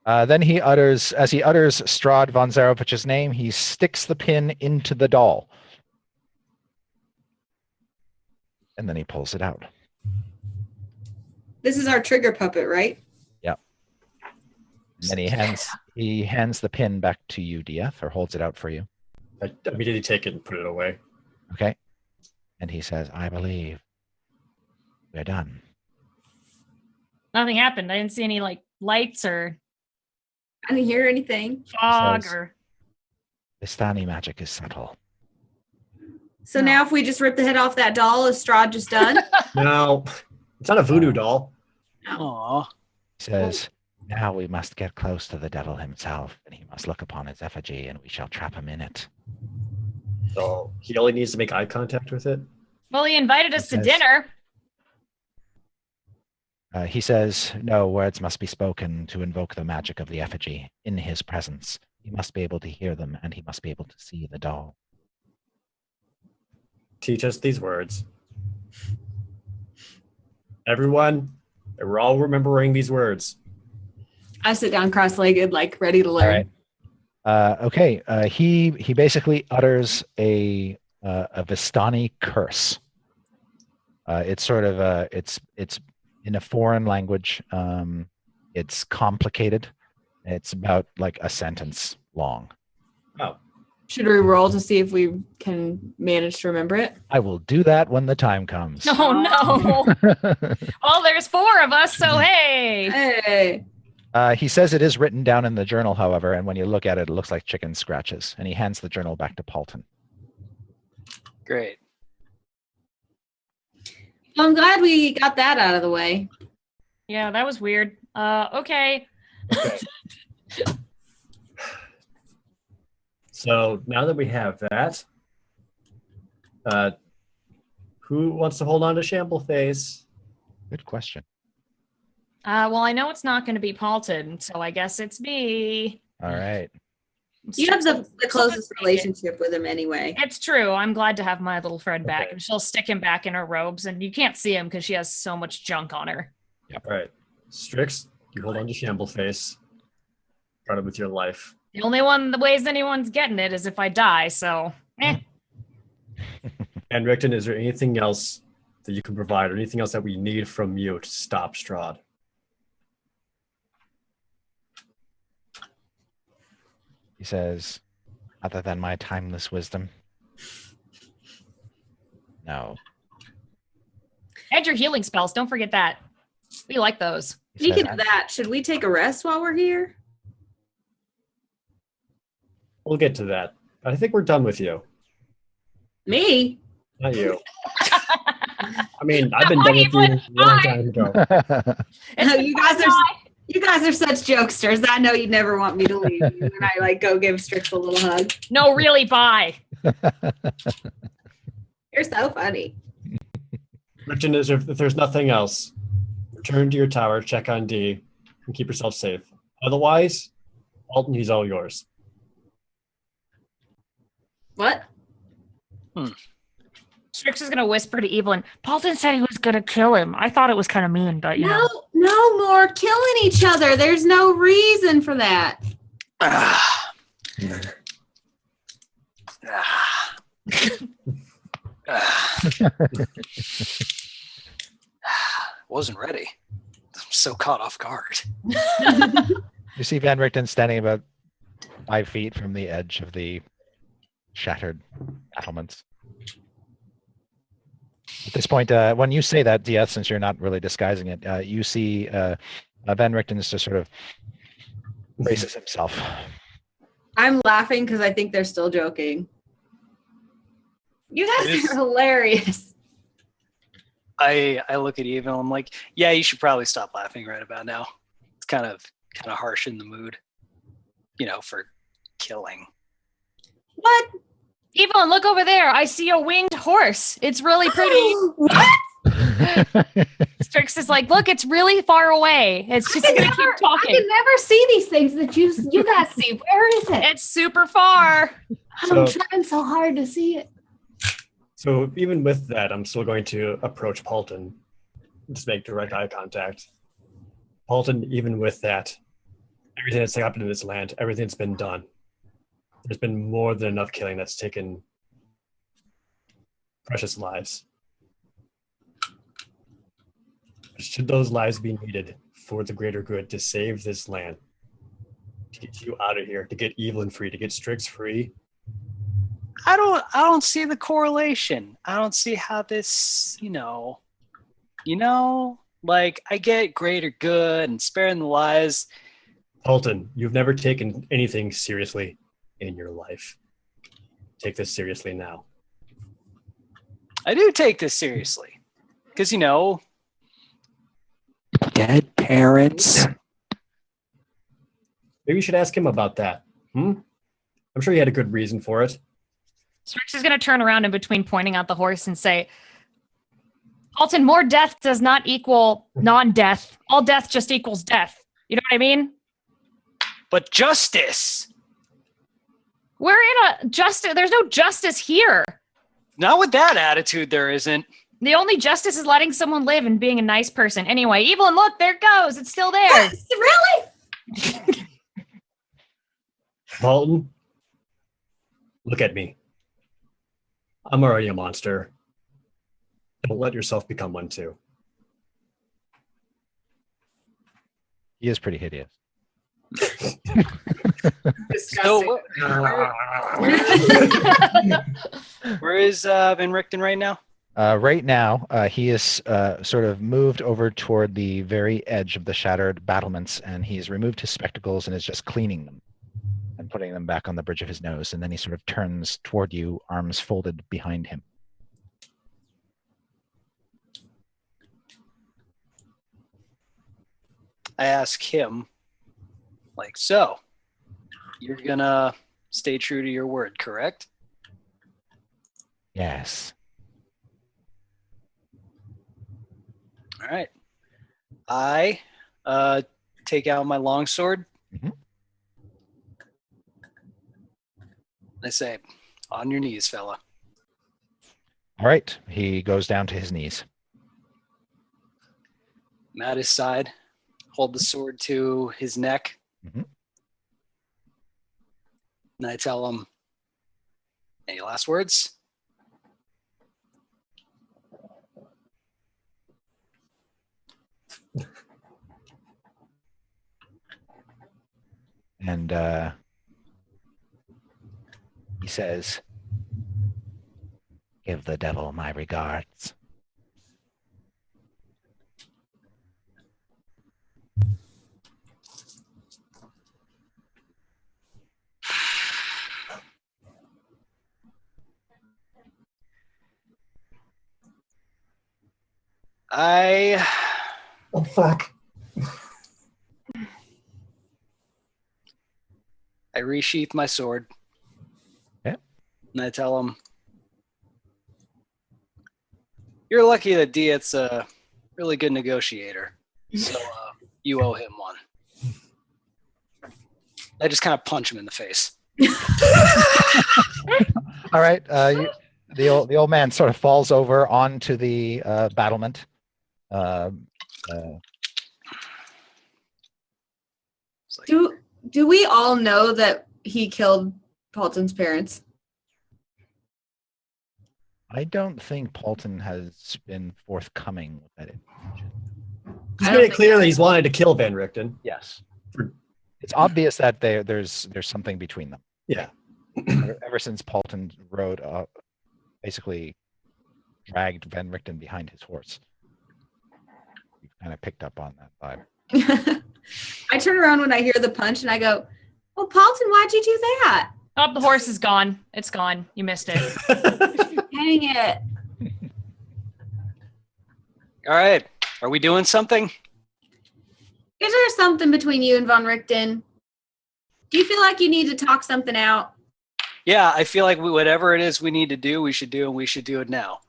Then he utters, as he utters Strahd von Zarovich's name, he sticks the pin into the doll. And then he pulls it out. This is our trigger puppet, right? And then he hands the pin back to you, Dieth, or holds it out for you. I immediately take it and put it away. Okay. And he says, I believe we're done. Nothing happened. I didn't see any like lights or I didn't hear anything. fog Says- or. Vistani magic is subtle. So now if we just rip the head off that doll, is Strahd just done? No, it's not a voodoo doll. Aw. He says, now we must get close to the devil himself, and he must look upon his effigy, and we shall trap him in it. So he only needs to make eye contact with it. Well, he invited us to Says- dinner. He says, no words must be spoken to invoke the magic of the effigy in his presence. He must be able to hear them, and he must be able to see the doll. Teach us these words. Everyone, we're all remembering these words. I sit down cross-legged, like ready to learn. Okay. He basically utters a Vistani curse. It's sort of it's in a foreign language. It's complicated. It's about like a sentence long. Oh, Should we roll to see if we can manage to remember it? I will do that when the time comes. Oh no! Well, there's 4 of us, so hey. Hey. He says it is written down in the journal, however, and when you look at it, it looks like chicken scratches. And he hands the journal back to Paulton. Great. Well, I'm glad we got that out of the way. Yeah, that was weird. Okay. okay. So now that we have that, who wants to hold on to Shambleface? Good question. Well, I know it's not going to be Paulton, so I guess it's me. All right. You have the closest relationship with him anyway. It's true. I'm glad to have my little friend back, Okay. and she'll stick him back in her robes, and you can't see him because she has so much junk on her. All right. Strix, you hold on to Shambleface. Guard it with your life. The ways anyone's getting it is if I die, so And Rickton, is there anything else that you can provide or anything else that we need from you to stop Strahd? He says, other than my timeless wisdom. No. add your healing spells. Don't forget that. We like those. He says, Speaking of that, should we take a rest while we're here? We'll get to that. I think we're done with you. Me? Not you. I mean, I've been done with you a long time ago. You guys are such jokesters. I know you'd never want me to leave. And I like go give Strix a little hug. No, really, bye. You're so funny. Rickton, if there's nothing else, return to your tower, check on D, and keep yourself safe. Otherwise, Alton, he's all yours. What? Strix is gonna whisper to Evelyn. Paulton said he was gonna kill him. I thought it was kind of mean, but you know. No more killing each other. There's no reason for that. Ah. Ah. Ah. Wasn't ready. I'm so caught off guard. You see Van Richten standing about 5 feet from the edge of the shattered battlements. At this point, when you say that, Dieth, since you're not really disguising it, you see Van Richten just sort of braces himself. I'm laughing because I think they're still joking. You guys It is- are hilarious. I look at Eve and I'm like, yeah, you should probably stop laughing right about now. It's kind of harsh in the mood, for killing. What? Evelyn, look over there. I see a winged horse. It's really pretty. What? Strix is like, look, it's really far away. It's just gonna keep I talking. can never see these things that you guys see. Where is it? It's super far. I'm So- trying so hard to see it. So even with that, I'm still going to approach Paulton, just make direct eye contact. Paulton, even with that, everything that's happened in this land, everything's been done. There's been more than enough killing that's taken precious lives. Should those lives be needed for the greater good to save this land, to get you out of here, to get Evelyn free, to get Strix free. I don't see the correlation. I don't see how this, like I get greater good and sparing the lives. Paulton, you've never taken anything seriously in your life. Take this seriously now. I do take this seriously because, Dead parents. Maybe you should ask him about that. I'm sure he had a good reason for it. Strix is going to turn around in between pointing out the horse and say, Alton, more death does not equal non-death. All death just equals death. You know what I mean? but justice. We're in a justice. There's no justice here. Not with that attitude, there isn't. The only justice is letting someone live and being a nice person. Anyway, Evelyn, look, there it goes. It's still there. Really? Paulton, look at me. I'm already a monster. Don't let yourself become one too. He is pretty hideous. So, where is Van Richten right now? Right now, he is sort of moved over toward the very edge of the shattered battlements, and he's removed his spectacles and is just cleaning them and putting them back on the bridge of his nose. And then he sort of turns toward you, arms folded behind him. I ask him, like, so, you're gonna stay true to your word, correct? Yes. All right. I take out my longsword. Mhm. I say, on your knees, fella. All right. He goes down to his knees. I'm at his side, hold the sword to his neck. Mhm. And I tell him, any last words? And he says, "Give the devil my regards." Oh, fuck. I resheath my sword. Yeah. And I tell him, you're lucky that Diet's a really good negotiator. So you owe him one. I just kind of punch him in the face. All right. The old man sort of falls over onto the battlement. It's like, Do we all know that he killed Paulton's parents? I don't think Paulton has been forthcoming with that information. He's I made don't it think clear that- that he's wanted to kill Van Richten. Yes. For- It's obvious that there's something between them. Yeah. Ever since Paulton rode, basically dragged Van Richten behind his horse. We've kind of picked up on that vibe. I turn around when I hear the punch and I go, "Well, Paulton, why'd you do that? Oh, the horse is gone. It's gone. You missed it. Dang it." all right, are we doing something? Is there something between you and Von Richten? Do you feel like you need to talk something out? Yeah, I feel like whatever it is we need to do, we should do, and we should do it now.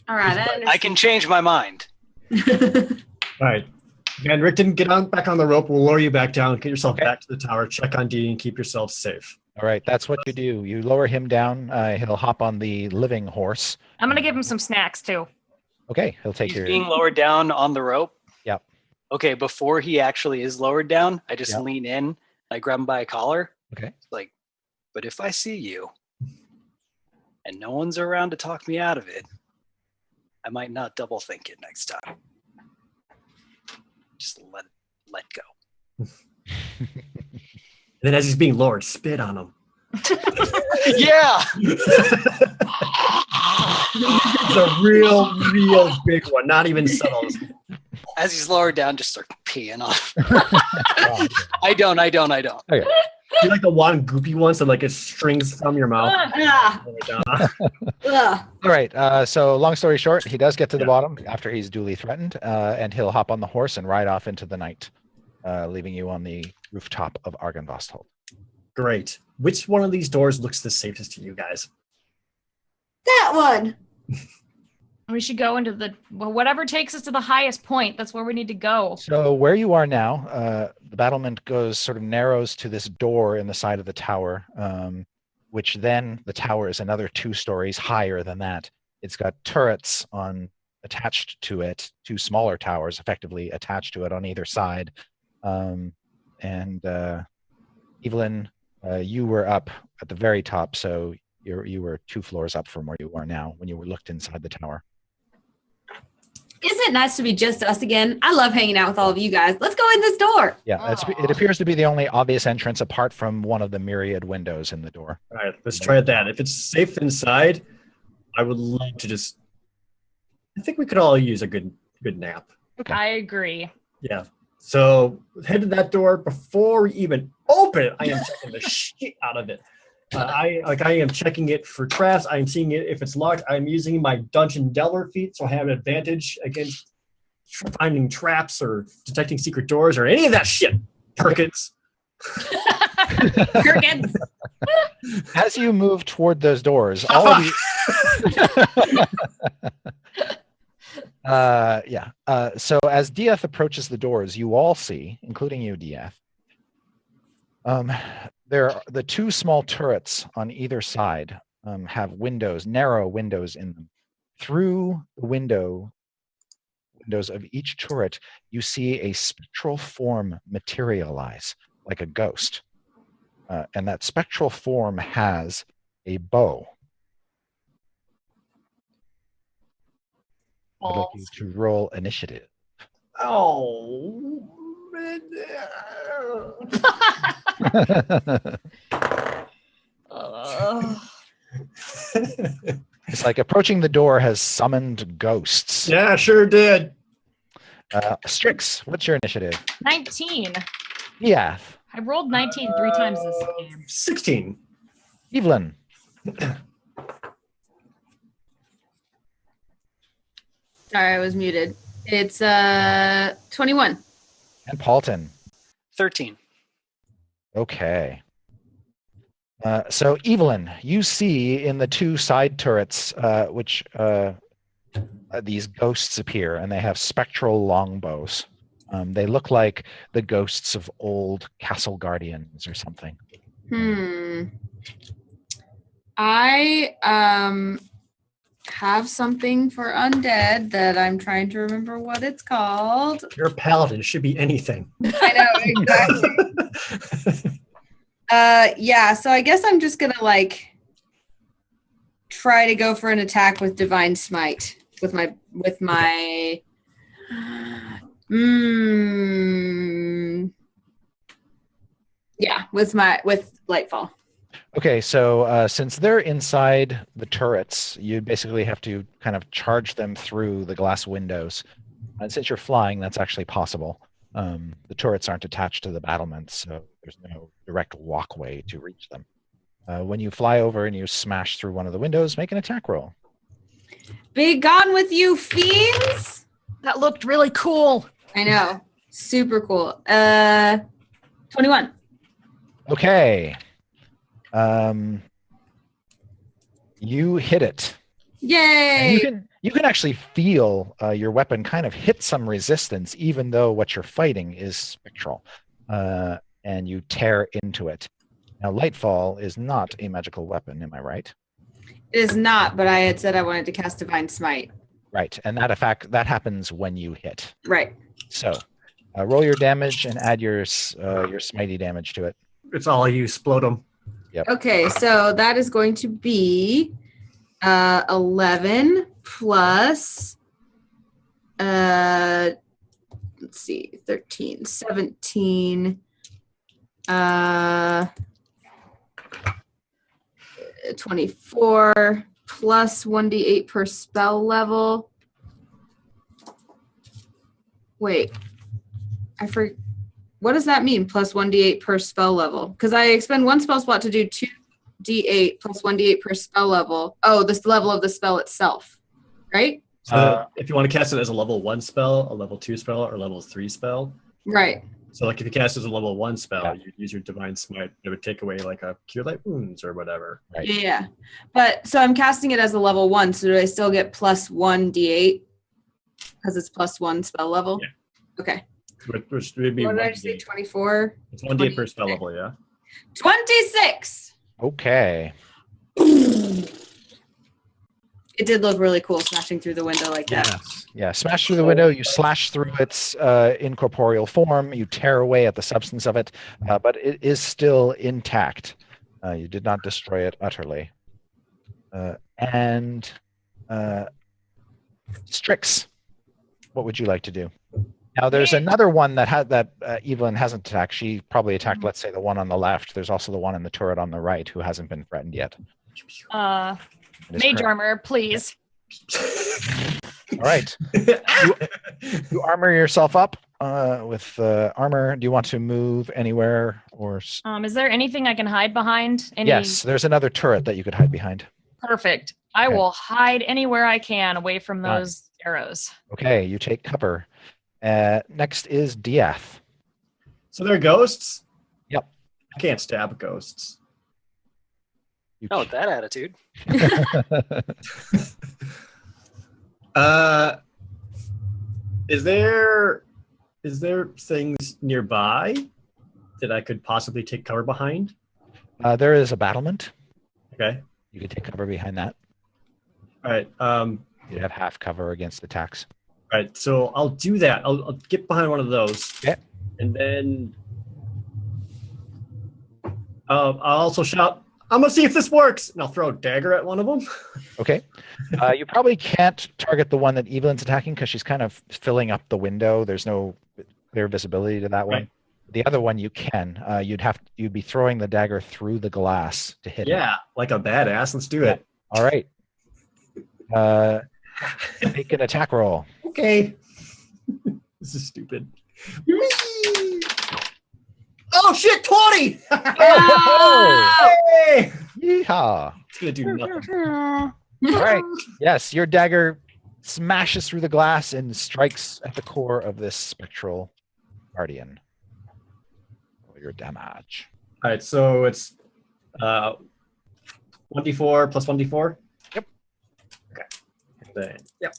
All right, I can change my mind. understand. All right. Van Richten, get on back on the rope. We'll lower you back down. Get yourself Okay. back to the tower. Check on Dee and keep yourself safe. All right, that's what you do. You lower him down. He'll hop on the living horse. I'm going to give him some snacks, too. Okay, he'll take He's your. being lowered down on the rope. Yep. Okay, before he actually is lowered down, I just Yep. lean in. I grab him by a collar. Okay. Like, but if I see you and no one's around to talk me out of it, I might not double think it next time. Just let go. then as he's being lowered, spit on him. Yeah. It's a real big one, not even subtle. As he's lowered down, just start peeing off. Oh, I don't. okay. You like the one goopy ones that like it strings from your mouth. Ah, ugh. All right. So long story short, he does get to the Yeah. bottom after he's duly threatened, and he'll hop on the horse and ride off into the night, leaving you on the rooftop of Argynvostholt. Great. Which one of these doors looks the safest to you guys? That one. We should go into whatever takes us to the highest point. That's where we need to go. So where you are now, the battlement sort of narrows to this door in the side of the tower, which then the tower is another 2 stories higher than that. It's got turrets attached to it, 2 smaller towers effectively attached to it on either side. And Evelyn, you were up at the very top, so you were 2 floors up from where you are now when you were looked inside the tower. Isn't it nice to be just us again? I love hanging out with all of you guys. Let's go in this door. Yeah, it appears to be the only obvious entrance apart from one of the myriad windows in the door. All right, let's try that. If it's safe inside, I would love to just. I think we could all use a good nap. Okay. I agree. Yeah. So head to that door before we even open it. I am checking the shit out of it. I am checking it for traps. I am seeing it if it's locked. I'm using my Dungeon Delver feat, so I have an advantage against finding traps or detecting secret doors or any of that shit. Perkins. Perkins. As you move toward those doors, all of you. So as Dieth approaches the doors, you all see, including you, Dieth, there are the 2 small turrets on either side have windows, narrow windows in them. Through the windows of each turret, you see a spectral form materialize like a ghost. And that spectral form has a bow. I'd like you to roll initiative. Oh. It's like approaching the door has summoned ghosts. Yeah, sure did. Strix, what's your initiative? 19. Yeah. I rolled 19 3 times this game. 16. Evelyn. Sorry, I was muted. It's 21. And Paulton. 13. Okay. So Evelyn, you see in the 2 side turrets, which these ghosts appear, and they have spectral longbows. They look like the ghosts of old castle guardians or something. I have something for undead that I'm trying to remember what it's called. You're a paladin. It should be anything. I know, exactly. Yeah, so I guess I'm just gonna try to go for an attack with Divine Smite with my with Lightfall. Okay, so since they're inside the turrets, you basically have to kind of charge them through the glass windows. And since you're flying, that's actually possible. The turrets aren't attached to the battlements, so there's no direct walkway to reach them. When you fly over and you smash through one of the windows, make an attack roll. Be gone with you, fiends! That looked really cool. I know. Super cool. 21. Okay. You hit it. Yay! And you can actually feel your weapon kind of hit some resistance, even though what you're fighting is spectral, and you tear into it. Now, Lightfall is not a magical weapon, am I right? It is not, but I had said I wanted to cast Divine Smite. Right, and that happens when you hit. Right. So, roll your damage and add your smitey damage to it. It's all you. Explode them. Okay, so that is going to be 11 plus, let's see, 13, 17, 24 plus 1d8 per spell level. Wait, what does that mean? Plus 1d8 per spell level? Because I expend one spell slot to do 2d8 plus 1d8 per spell level. Oh, this level of the spell itself, right? So if you want to cast it as a level 1 spell, a level 2 spell, or level 3 spell. Right. So like if you cast it as a level 1 spell, Yeah. you'd use your Divine Smite. It would take away like a Cure Light Wounds or whatever. Right. Yeah. But so I'm casting it as a level 1, so do I still get plus 1d8? Because it's plus 1 spell level? Yeah. Okay. Which would be What did I 1d8. say? 24? It's 1d8 per spell level, yeah. 26! Okay. It did look really cool smashing through the window like that. Yes. Yeah. Smash through the window. You slash through its incorporeal form. You tear away at the substance of it, but it is still intact. You did not destroy it utterly. And Strix, what would you like to do? Now, there's another one that Evelyn hasn't attacked. She probably attacked, let's say, the one on the left. There's also the one in the turret on the right who hasn't been threatened yet. It is Mage correct. armor, please. All right. You armor yourself up with armor. Do you want to move anywhere or? Is there anything I can hide behind? Yes, there's another turret that you could hide behind. Perfect. I Okay. will hide anywhere I can away from Fine. those arrows. Okay, you take cover. Next is Diath. So they're ghosts? Yep. I can't stab ghosts. You Oh, with that attitude. Is there things nearby that I could possibly take cover behind? There is a battlement. Okay. You could take cover behind that. All right. You'd have half cover against attacks. All right. So I'll do that. I'll get behind one of those. Okay. And then I'll also shout, "I'm gonna see if this works," and I'll throw a dagger at one of them. Okay. You probably can't target the one that Evelyn's attacking because she's kind of filling up the window. There's no clear visibility to that one. Right. The other one you can. You'd be throwing the dagger through the glass to hit it. Yeah, like a badass. Let's do it. All right. Make an attack roll. Okay. This is stupid. Whee! Oh shit! 20. Oh! Hey! Yeehaw! It's gonna do nothing. All right. Yes, your dagger smashes through the glass and strikes at the core of this spectral guardian. Roll your damage. All right, so it's 1d4 plus 1d4. Yep. Okay. And then, yep.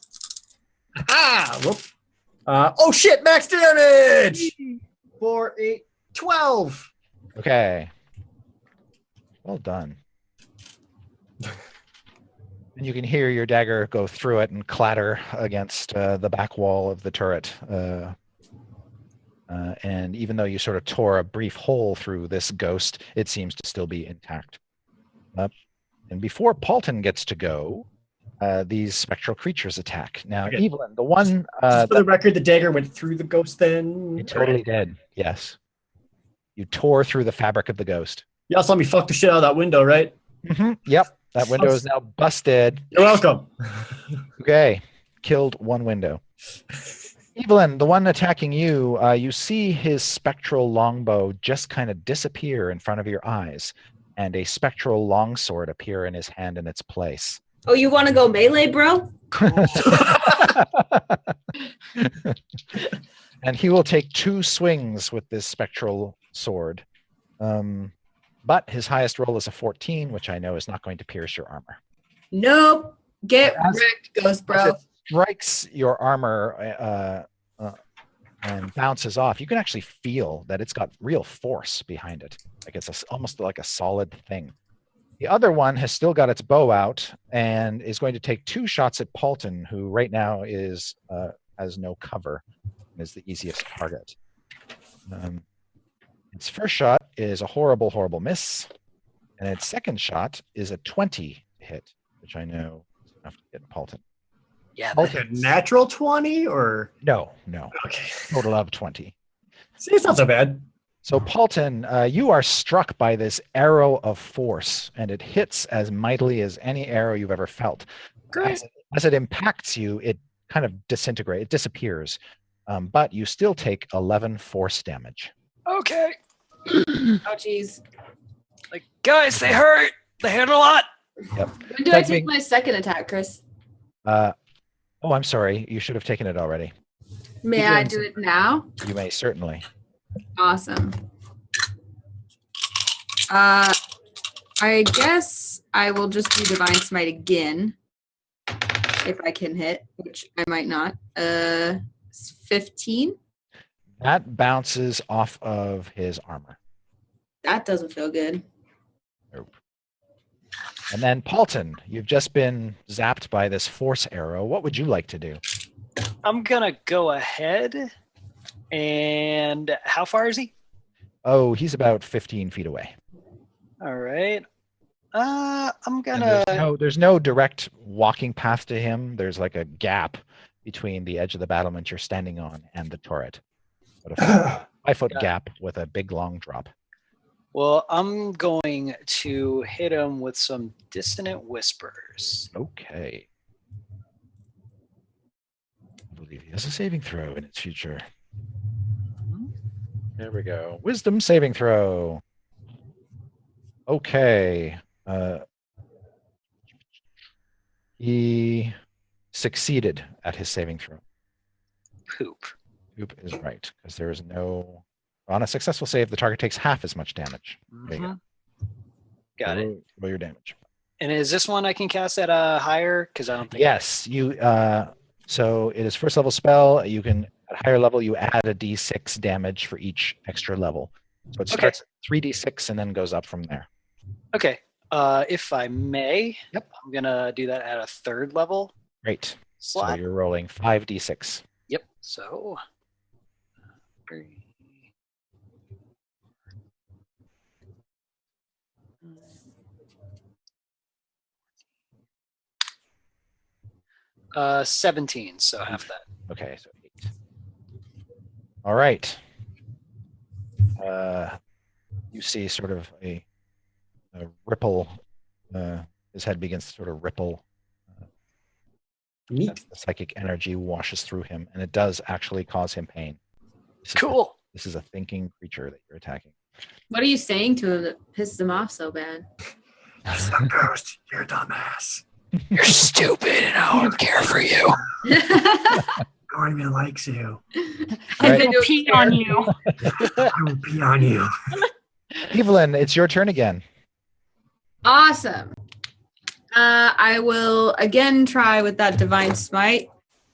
Ah! Whoop. Oh shit! Max damage. 4, 8, 12. Okay. Well done. And you can hear your dagger go through it and clatter against the back wall of the turret. And even though you sort of tore a brief hole through this ghost, it seems to still be intact. And before Paulton gets to go, these spectral creatures attack. Now, Okay. Evelyn, the one Just for the record, the dagger went through the ghost. Then it totally did. Yes. You tore through the fabric of the ghost. Y'all saw me fuck the shit out of that window, right? Yep. That window is now busted. You're welcome. Okay. Killed one window. Evelyn, the one attacking you, you see his spectral longbow just kind of disappear in front of your eyes, and a spectral longsword appear in his hand in its place. Oh, you want to go melee, bro? And he will take 2 swings with this spectral sword. But his highest roll is a 14, which I know is not going to pierce your armor. Nope. Get As- wrecked, ghost As bro. it strikes your armor and bounces off, you can actually feel that it's got real force behind it. Like it's almost like a solid thing. The other one has still got its bow out and is going to take 2 shots at Paulton, who right now is has no cover and is the easiest target. Its first shot is a horrible, horrible miss, and its second shot is a 20 hit, which I know is enough to get Paulton. Yeah. Oh, Like a natural 20 or No, okay. total of 20. See, it's not so bad. So, Paulton, you are struck by this arrow of force, and it hits as mightily as any arrow you've ever felt. Great. As it impacts you, it kind of disintegrates, it disappears. But you still take 11 force damage. Okay. Oh, geez. Like, guys, they hurt. They hurt a lot. Yep. When do Like I take my second attack, Chris? Oh, I'm sorry. You should have taken it already. May Keep I doing do it now? You may certainly. Awesome. I guess I will just do Divine Smite again. If I can hit, which I might not. 15? That bounces off of his armor. That doesn't feel good. Nope. And then, Paulton, you've just been zapped by this force arrow. What would you like to do? I'm gonna go ahead. And how far is he? Oh, he's about 15 feet away. All right. I'm And gonna. there's no direct walking path to him. There's like a gap between the edge of the battlement you're standing on and the turret. But a 5-foot Got it. gap with a big long drop. Well, I'm going to hit him with some dissonant whispers. Okay. I believe he has a saving throw in its future. There we go. Wisdom saving throw. Okay. He succeeded at his saving throw. Poop. Oop is right, because there is no... On a successful save, the target takes half as much damage. There you go. Got it. Roll your damage. And is this one I can cast at a higher? Because I don't think. Yes, you. So it is first level spell. You can at higher level you add a d6 damage for each extra level. So it Okay. starts at 3d6 and then goes up from there. Okay. If I may, Yep. I'm gonna do that at a third level Great. So slot. you're rolling 5d6. Yep. So. 3. 17, so half that. Okay, so 8. All right. You see sort of a ripple. His head begins to sort of ripple. Neat. As the psychic energy washes through him, and it does actually cause him pain. Cool. This is a thinking creature that you're attacking. What are you saying to him that pisses him off so bad? That's the ghost. You're a dumbass. You're stupid and I don't care for you. No one even likes you. I Right. will pee on you. I will pee on you. Evelyn, it's your turn again. Awesome. I will again try with that Divine Smite.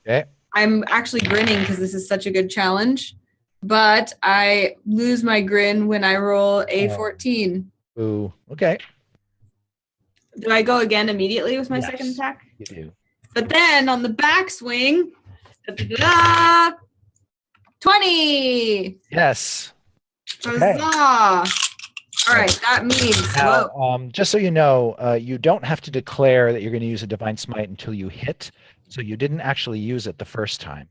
Okay. I'm actually grinning because this is such a good challenge, but I lose my grin when I roll a 14. Ooh. Okay. Do I go again immediately with my Yes. second attack? You do. But then on the backswing, 20. Yes. Okay. Huzzah! All right, that means Now, whoa. just so you know, you don't have to declare that you're going to use a divine smite until you hit. So you didn't actually use it the first time.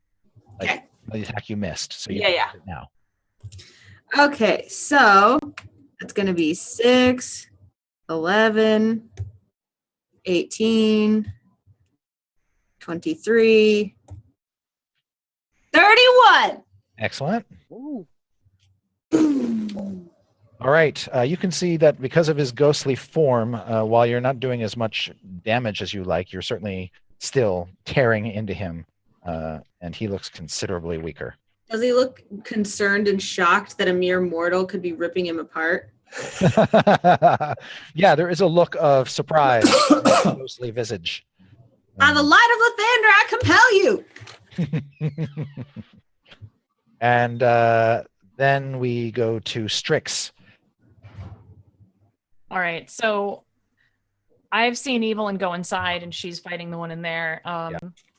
Like Okay. the attack you missed. So you Yeah, can yeah. use it now. Okay, so that's going to be 6, 11, 18, 23, 31. Excellent. All right. You can see that because of his ghostly form, while you're not doing as much damage as you like, you're certainly still tearing into him, and he looks considerably weaker. Does he look concerned and shocked that a mere mortal could be ripping him apart? Yeah, there is a look of surprise on his ghostly visage. By the light of Lathander, I compel you. And then we go to Strix. All right, so I've seen Evelyn go inside, and she's fighting the one in there.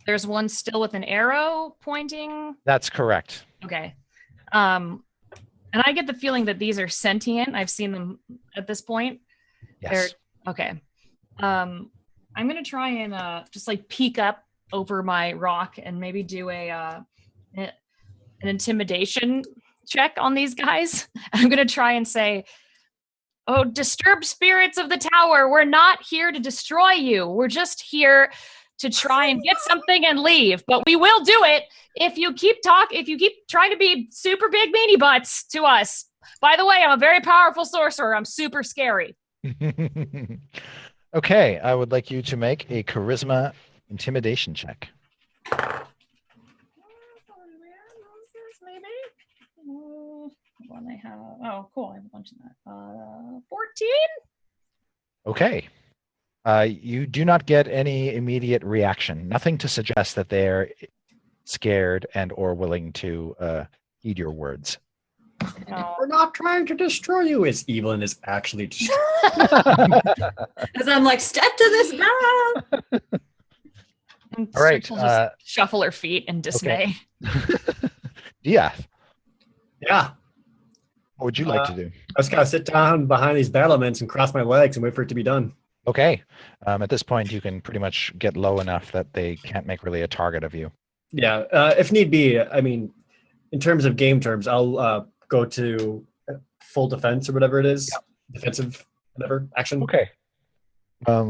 There's one still with an arrow pointing. That's correct. Okay. And I get the feeling that these are sentient. I've seen them at this point. Yes. Okay. I'm gonna try and just like peek up over my rock and maybe do an intimidation check on these guys. I'm going to try and say, "Oh, disturbed spirits of the tower, we're not here to destroy you. We're just here to try and get something and leave. But we will do it if you keep trying to be super big meanie butts to us. By the way, I'm a very powerful sorcerer. I'm super scary." Okay, I would like you to make a charisma intimidation check. One I have. Oh, cool. I have a bunch of that. 14. Okay. You do not get any immediate reaction. Nothing to suggest that they're scared and or willing to heed your words. No. We're not trying to destroy you. It's Evelyn is actually just As I'm like, step to this now. All right. She'll just shuffle her feet in dismay. Diath, yeah. what would you like to do? I just gotta sit down behind these battlements and cross my legs and wait for it to be done. Okay. At this point, you can pretty much get low enough that they can't make really a target of you. Yeah, if need be. I mean, in terms of game terms, I'll go to full defense or whatever it is, defensive whatever action. Okay.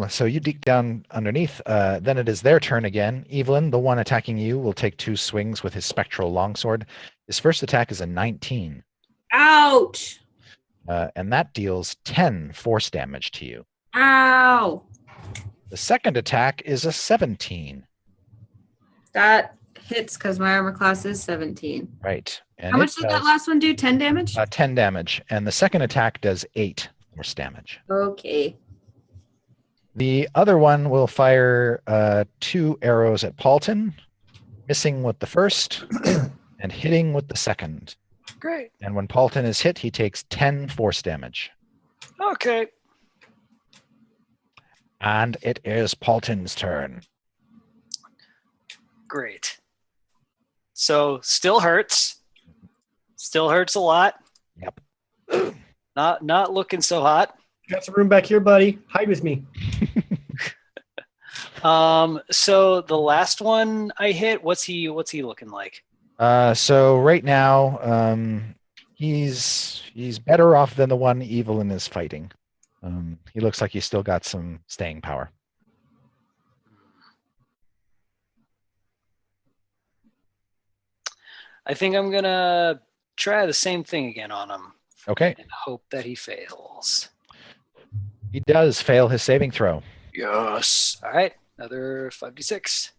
So you dig down underneath. Then it is their turn again. Evelyn, the one attacking you, will take 2 swings with his spectral longsword. His first attack is a 19, Ouch. and that deals 10 force damage to you. Ow. The second attack is a 17. That hits because my armor class is 17. Right. And How much it did that does, last one do? 10 damage? 10 damage. And the second attack does 8 force damage. Okay. The other one will fire 2 arrows at Paulton, missing with the first and hitting with the second. Great. And when Paulton is hit, he takes 10 force damage. Okay. And it is Paulton's turn. Great. So still hurts. Still hurts a lot. Yep. Not looking so hot. Got some room back here, buddy. Hide with me. So the last one I hit, what's he looking like? So right now, he's better off than the one Evelyn is fighting. He looks like he's still got some staying power. I think I'm gonna try the same thing again on him Okay. and hope that he fails. He does fail his saving throw. Yes. All right. Another 5d6.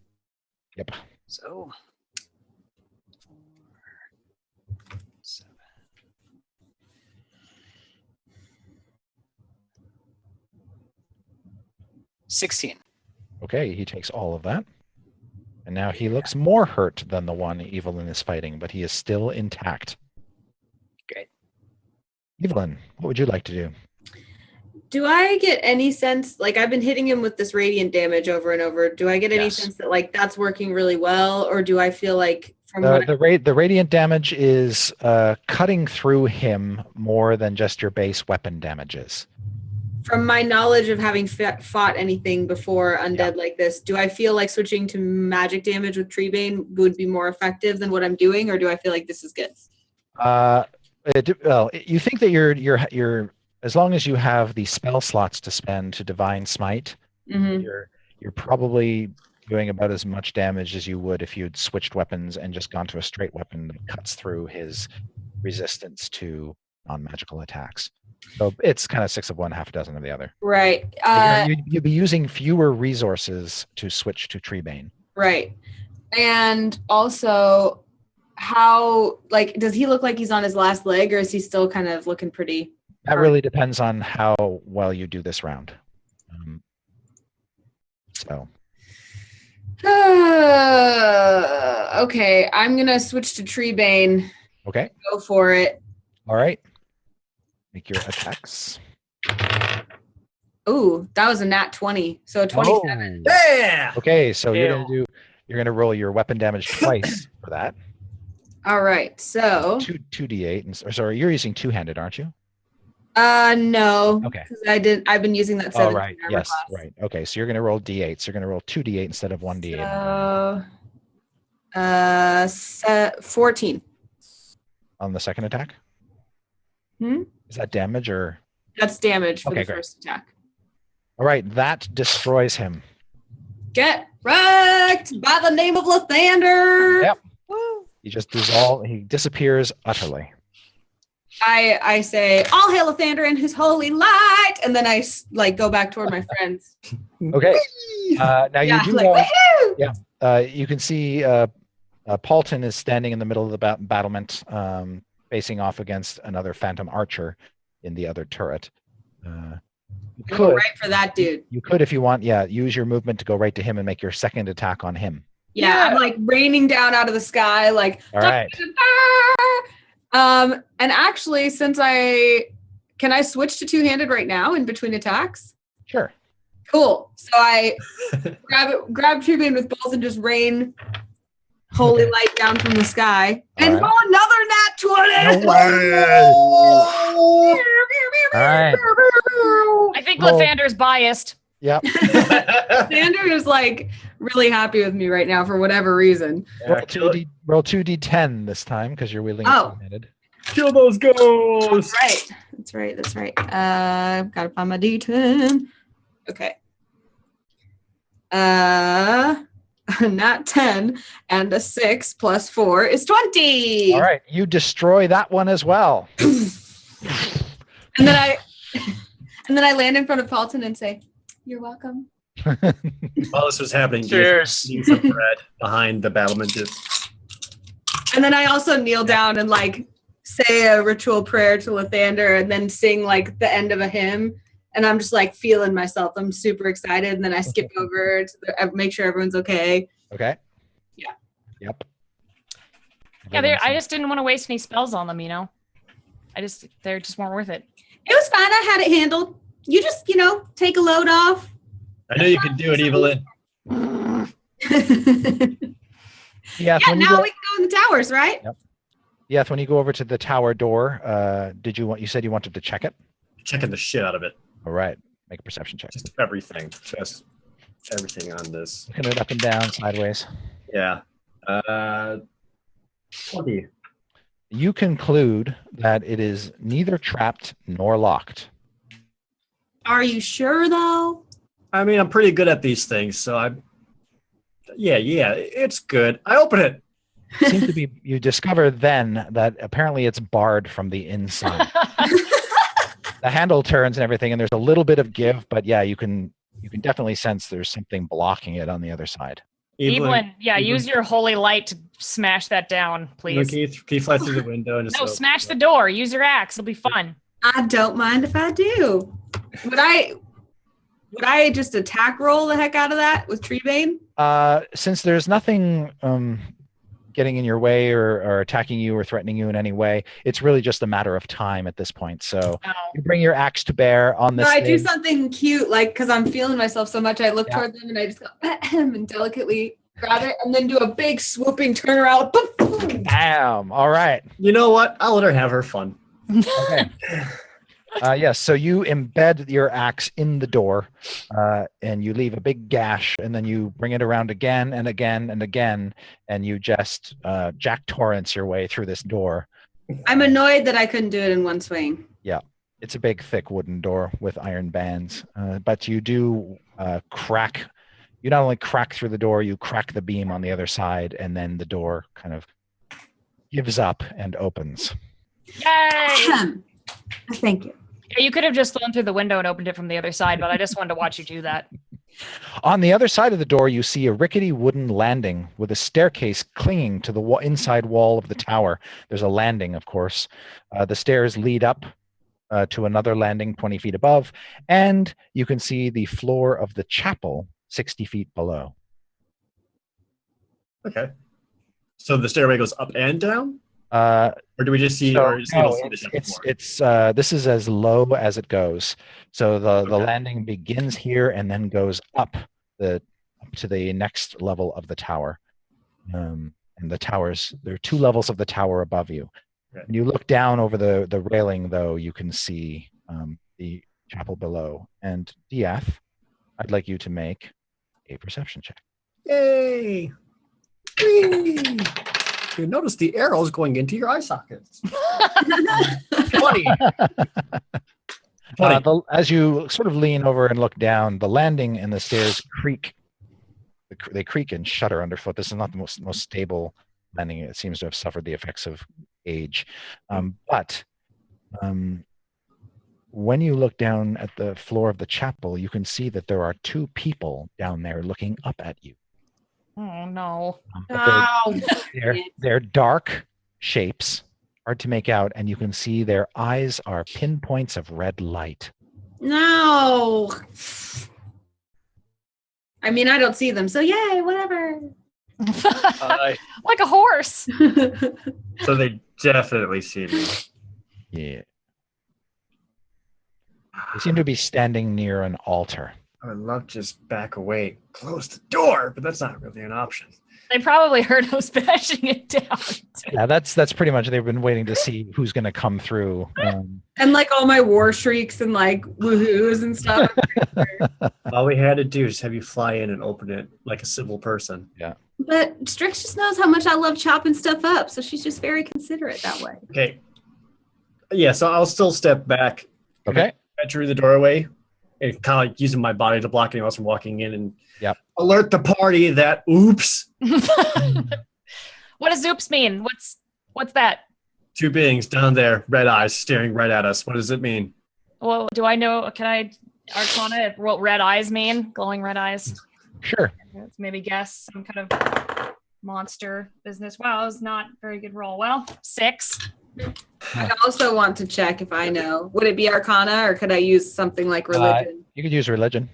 Yep. So 4, 7. $16. Okay, he takes all of that. And now he looks more hurt than the one Evelyn is fighting, but he is still intact. Great. Evelyn, what would you like to do? Do I get any sense, like I've been hitting him with this radiant damage over and over. Do I get any Yes. sense that like that's working really well? Or do I feel like from The radiant damage is cutting through him more than just your base weapon damages. from my knowledge of having fought anything before undead like this, do I feel like switching to magic damage with Treebane would be more effective than what I'm doing? Or do I feel like this is good? You think that you're as long as you have the spell slots to spend to Divine Smite, Mm-hmm. you're probably doing about as much damage as you would if you'd switched weapons and just gone to a straight weapon that cuts through his resistance to non-magical attacks. So it's kind of 6 of one, half a dozen of the other. Right. You'd be using fewer resources to switch to Treebane. Right. And also, how, like, does he look like he's on his last leg, or is he still kind of looking pretty? That really depends on how well you do this round. So Okay, I'm going to switch to Treebane. okay, Go for it. all right. Make your attacks. Ooh, that was a nat 20. So a 27. Oh. Yeah. Okay, so Ew. you're gonna roll your weapon damage twice for that. All right. So, 2d8, or sorry, you're using two-handed, aren't you? no. Okay. 'Cause I've been using that 17 Oh, right. armor Yes, class. right. Okay, so you're gonna roll d8. So you're gonna roll 2d8 instead of 1d8. So, 14. on the second attack? Hmm? Is that damage or? That's damage for Okay, the great. first attack. All right, that destroys him. Get wrecked by the name of Lathander. Yep. He disappears utterly. I say, all hail Lathander and his holy light, and then I go back toward my friends. Okay. Now Yeah, you do woohoo! you can see Paulton is standing in the middle of the battlement, facing off against another phantom archer in the other turret. You Go could, right for that dude. you could, if you want, use your movement to go right to him and make your second attack on him. Yeah, I'm raining down out of the sky, All right. And actually, can I switch to two-handed right now in between attacks? Sure. Cool. So I grab Treebane with balls and just rain holy light down from the sky. And All right. roll another nat 20. No way. All right. I think Roll. Lathander's biased. Yep. Xander is really happy with me right now for whatever reason. Roll 2d10 this time because you're wielding Oh. two-handed. Kill those ghosts. That's right. I've got to find my D10. Okay. Not 10 and a 6 plus 4 is 20. All right, you destroy that one as well. And then I land in front of Paulton and say, "You're welcome." While this was happening, you Cheers. eating some bread behind the battlement. And then I also kneel down and say a ritual prayer to Lathander and then sing the end of a hymn. And I'm just feeling myself. I'm super excited. And then I skip over to make sure everyone's okay. Okay. Yeah. Yep. Yeah, I just didn't want to waste any spells on them, they just weren't worth it. It was fine. I had it handled. You just, take a load off. I know you can do it, Evelyn. Yeah, Yeah, now we can go in the towers, right? Yep. Yeah, when you go over to the tower door, you said you wanted to check it? Checking the shit out of it. All right. Make a perception check. Just everything. Just everything on this. Looking it up and down, sideways. Yeah. 20. You conclude that it is neither trapped nor locked. Are you sure, though? I mean, I'm pretty good at these things, so yeah, it's good. I open it. Seems to be. You discover then that apparently it's barred from the inside. The handle turns and everything, and there's a little bit of give, but yeah, you can definitely sense there's something blocking it on the other side. Evelyn, use your holy light to smash that down, please. Can you fly through the window and just No, smash the door. Use your axe. It'll be fun. I don't mind if I do. Would I just attack roll the heck out of that with Treebane? Since there's nothing getting in your way or attacking you or threatening you in any way, it's really just a matter of time at this point. So you bring your axe to bear on this. No, I do thing. something cute, because I'm feeling myself so much. I look toward them and I just go and delicately grab it and then do a big swooping turnaround. Boom. Bam! All right. You know what? I'll let her have her fun. Okay. Yes. So you embed your axe in the door, and you leave a big gash, and then you bring it around again and again and again, and you just Jack Torrance your way through this door. I'm annoyed that I couldn't do it in one swing. It's a big, thick wooden door with iron bands, but you do crack. You not only crack through the door, you crack the beam on the other side, and then the door kind of gives up and opens. Yay! Thank you. Yeah, you could have just flown through the window and opened it from the other side, but I just wanted to watch you do that. On the other side of the door, you see a rickety wooden landing with a staircase clinging to the inside wall of the tower. There's a landing, of course. The stairs lead up to another landing 20 feet above, and you can see the floor of the chapel 60 feet below. Okay. So the stairway goes up and down? Or do we just see? This is as low as it goes. So the landing begins here and then goes up to the next level of the tower. And the towers, there are 2 levels of the tower above you. Okay. When you look down over the railing, though, you can see the chapel below. And Diath, I'd like you to make a perception check. Yay! Whee! You notice the arrows going into your eye sockets. 20. 20. As you sort of lean over and look down, the landing and the stairs creak. They creak and shudder underfoot. This is not the most stable landing. It seems to have suffered the effects of age. But when you look down at the floor of the chapel, you can see that there are two people down there looking up at you. Oh no. They're dark shapes, hard to make out, and you can see their eyes are pinpoints of red light. No. I mean, I don't see them, so yay, whatever. Like a horse. So they definitely see me. Yeah. They seem to be standing near an altar. I would love to just back away, close the door, but that's not really an option. They probably heard us bashing it down. Yeah, that's pretty much. They've been waiting to see who's going to come through. And like all my war shrieks and like woohoos and stuff. All we had to do is have you fly in and open it like a civil person. Yeah. But Strix just knows how much I love chopping stuff up, so she's just very considerate that way. Okay. Yeah, so I'll still step back. Okay. Enter the doorway and kind of like using my body to block anyone else from walking in and alert the party that oops. What does oops mean? What's that? Two beings down there, red eyes staring right at us. What does it mean? Well, do I know? Can I Arcana what red eyes mean? Glowing red eyes. Sure. Let's maybe guess some kind of monster business. Wow, it's not a very good roll. Well, 6. I also want to check if I know. Would it be Arcana or could I use something like religion? You could use religion.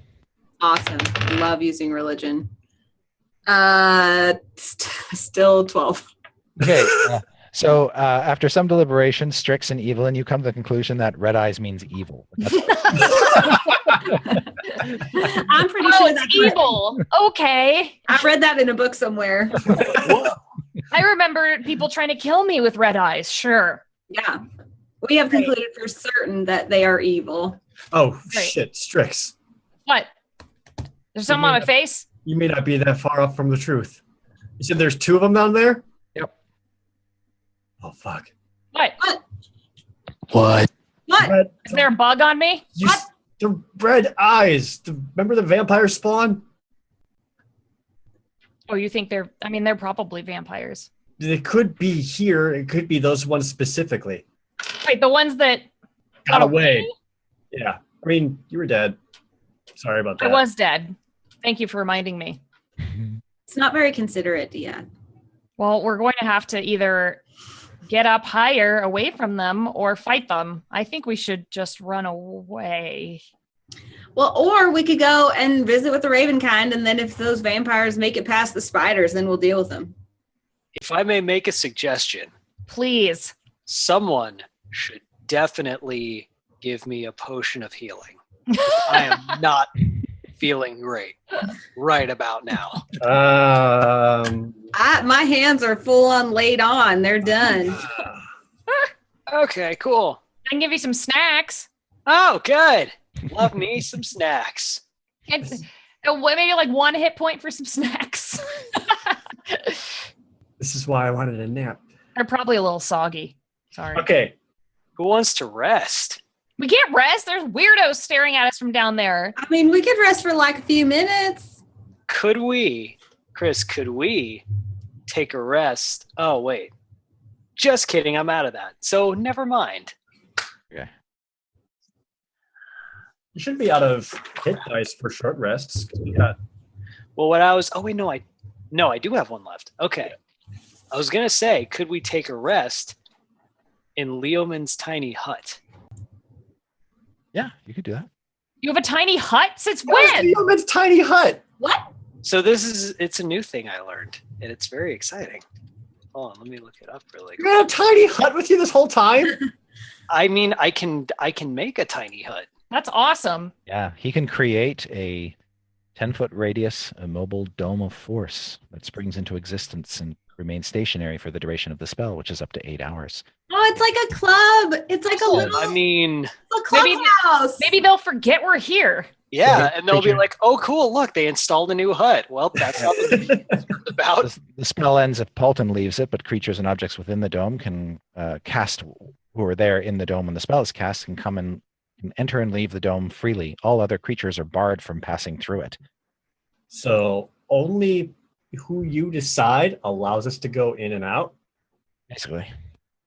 Awesome. Love using religion. Still 12. Okay. So after some deliberation, Strix and Evelyn, you come to the conclusion that red eyes means evil. I'm pretty sure it's evil. Okay. I read that in a book somewhere. I remember people trying to kill me with red eyes. Sure. Yeah. We have concluded for certain that they are evil. Oh, Right. shit, Strix. What? There's something on my face? You may not be that far off from the truth. You said there's 2 of them down there? Yep. Oh, fuck. What? What? What? Red, Is there a bug on me? the red eyes. Remember the vampire spawn? Oh, you think they're probably vampires. They could be here. It could be those ones specifically. Wait, the ones that Got away. Yeah. I mean, you were dead. Sorry about that. I was dead. Thank you for reminding me. It's not very considerate, Deanne. Well, we're going to have to either get up higher away from them or fight them. I think we should just run away. Well, or we could go and visit with the Ravenkind, and then if those vampires make it past the spiders, then we'll deal with them. If I may make a suggestion, Please. someone should definitely give me a potion of healing. I am not feeling great right about now. My hands are full on laid on. They're done. Okay, cool. I can give you some snacks. Oh, good. Love me some snacks. And maybe like 1 hit point for some snacks. This is why I wanted a nap. They're probably a little soggy. Sorry. Okay. Who wants to rest? We can't rest. There's weirdos staring at us from down there. I mean, we could rest for like a few minutes. Could we take a rest? Oh, wait. Just kidding. I'm out of that. So never mind. Okay. You should be out of hit dice for short rests. We got Well, what I was, oh, wait, no, I do have one left. Okay. I was going to say, could we take a rest in Leoman's tiny hut? Yeah, you could do that. You have a tiny hut? Since when? Leoman's tiny hut. What? So it's a new thing I learned, and it's very exciting. Hold on, let me look it up really You quick. had a tiny hut with you this whole time? I mean, I can make a tiny hut. That's awesome. Yeah, he can create a 10-foot radius, a mobile dome of force that springs into existence and remains stationary for the duration of the spell, which is up to 8 hours. Oh, it's like a club. It's like a little I mean, clubhouse. Maybe they'll forget we're here. Yeah, and they'll be creature- like, "Oh, cool! Look, they installed a new hut." Well, that's not about. The spell ends if Paulton leaves it, but creatures and objects within the dome can cast who are there in the dome when the spell is cast can come and can enter and leave the dome freely. All other creatures are barred from passing through it. So only who you decide allows us to go in and out. Basically.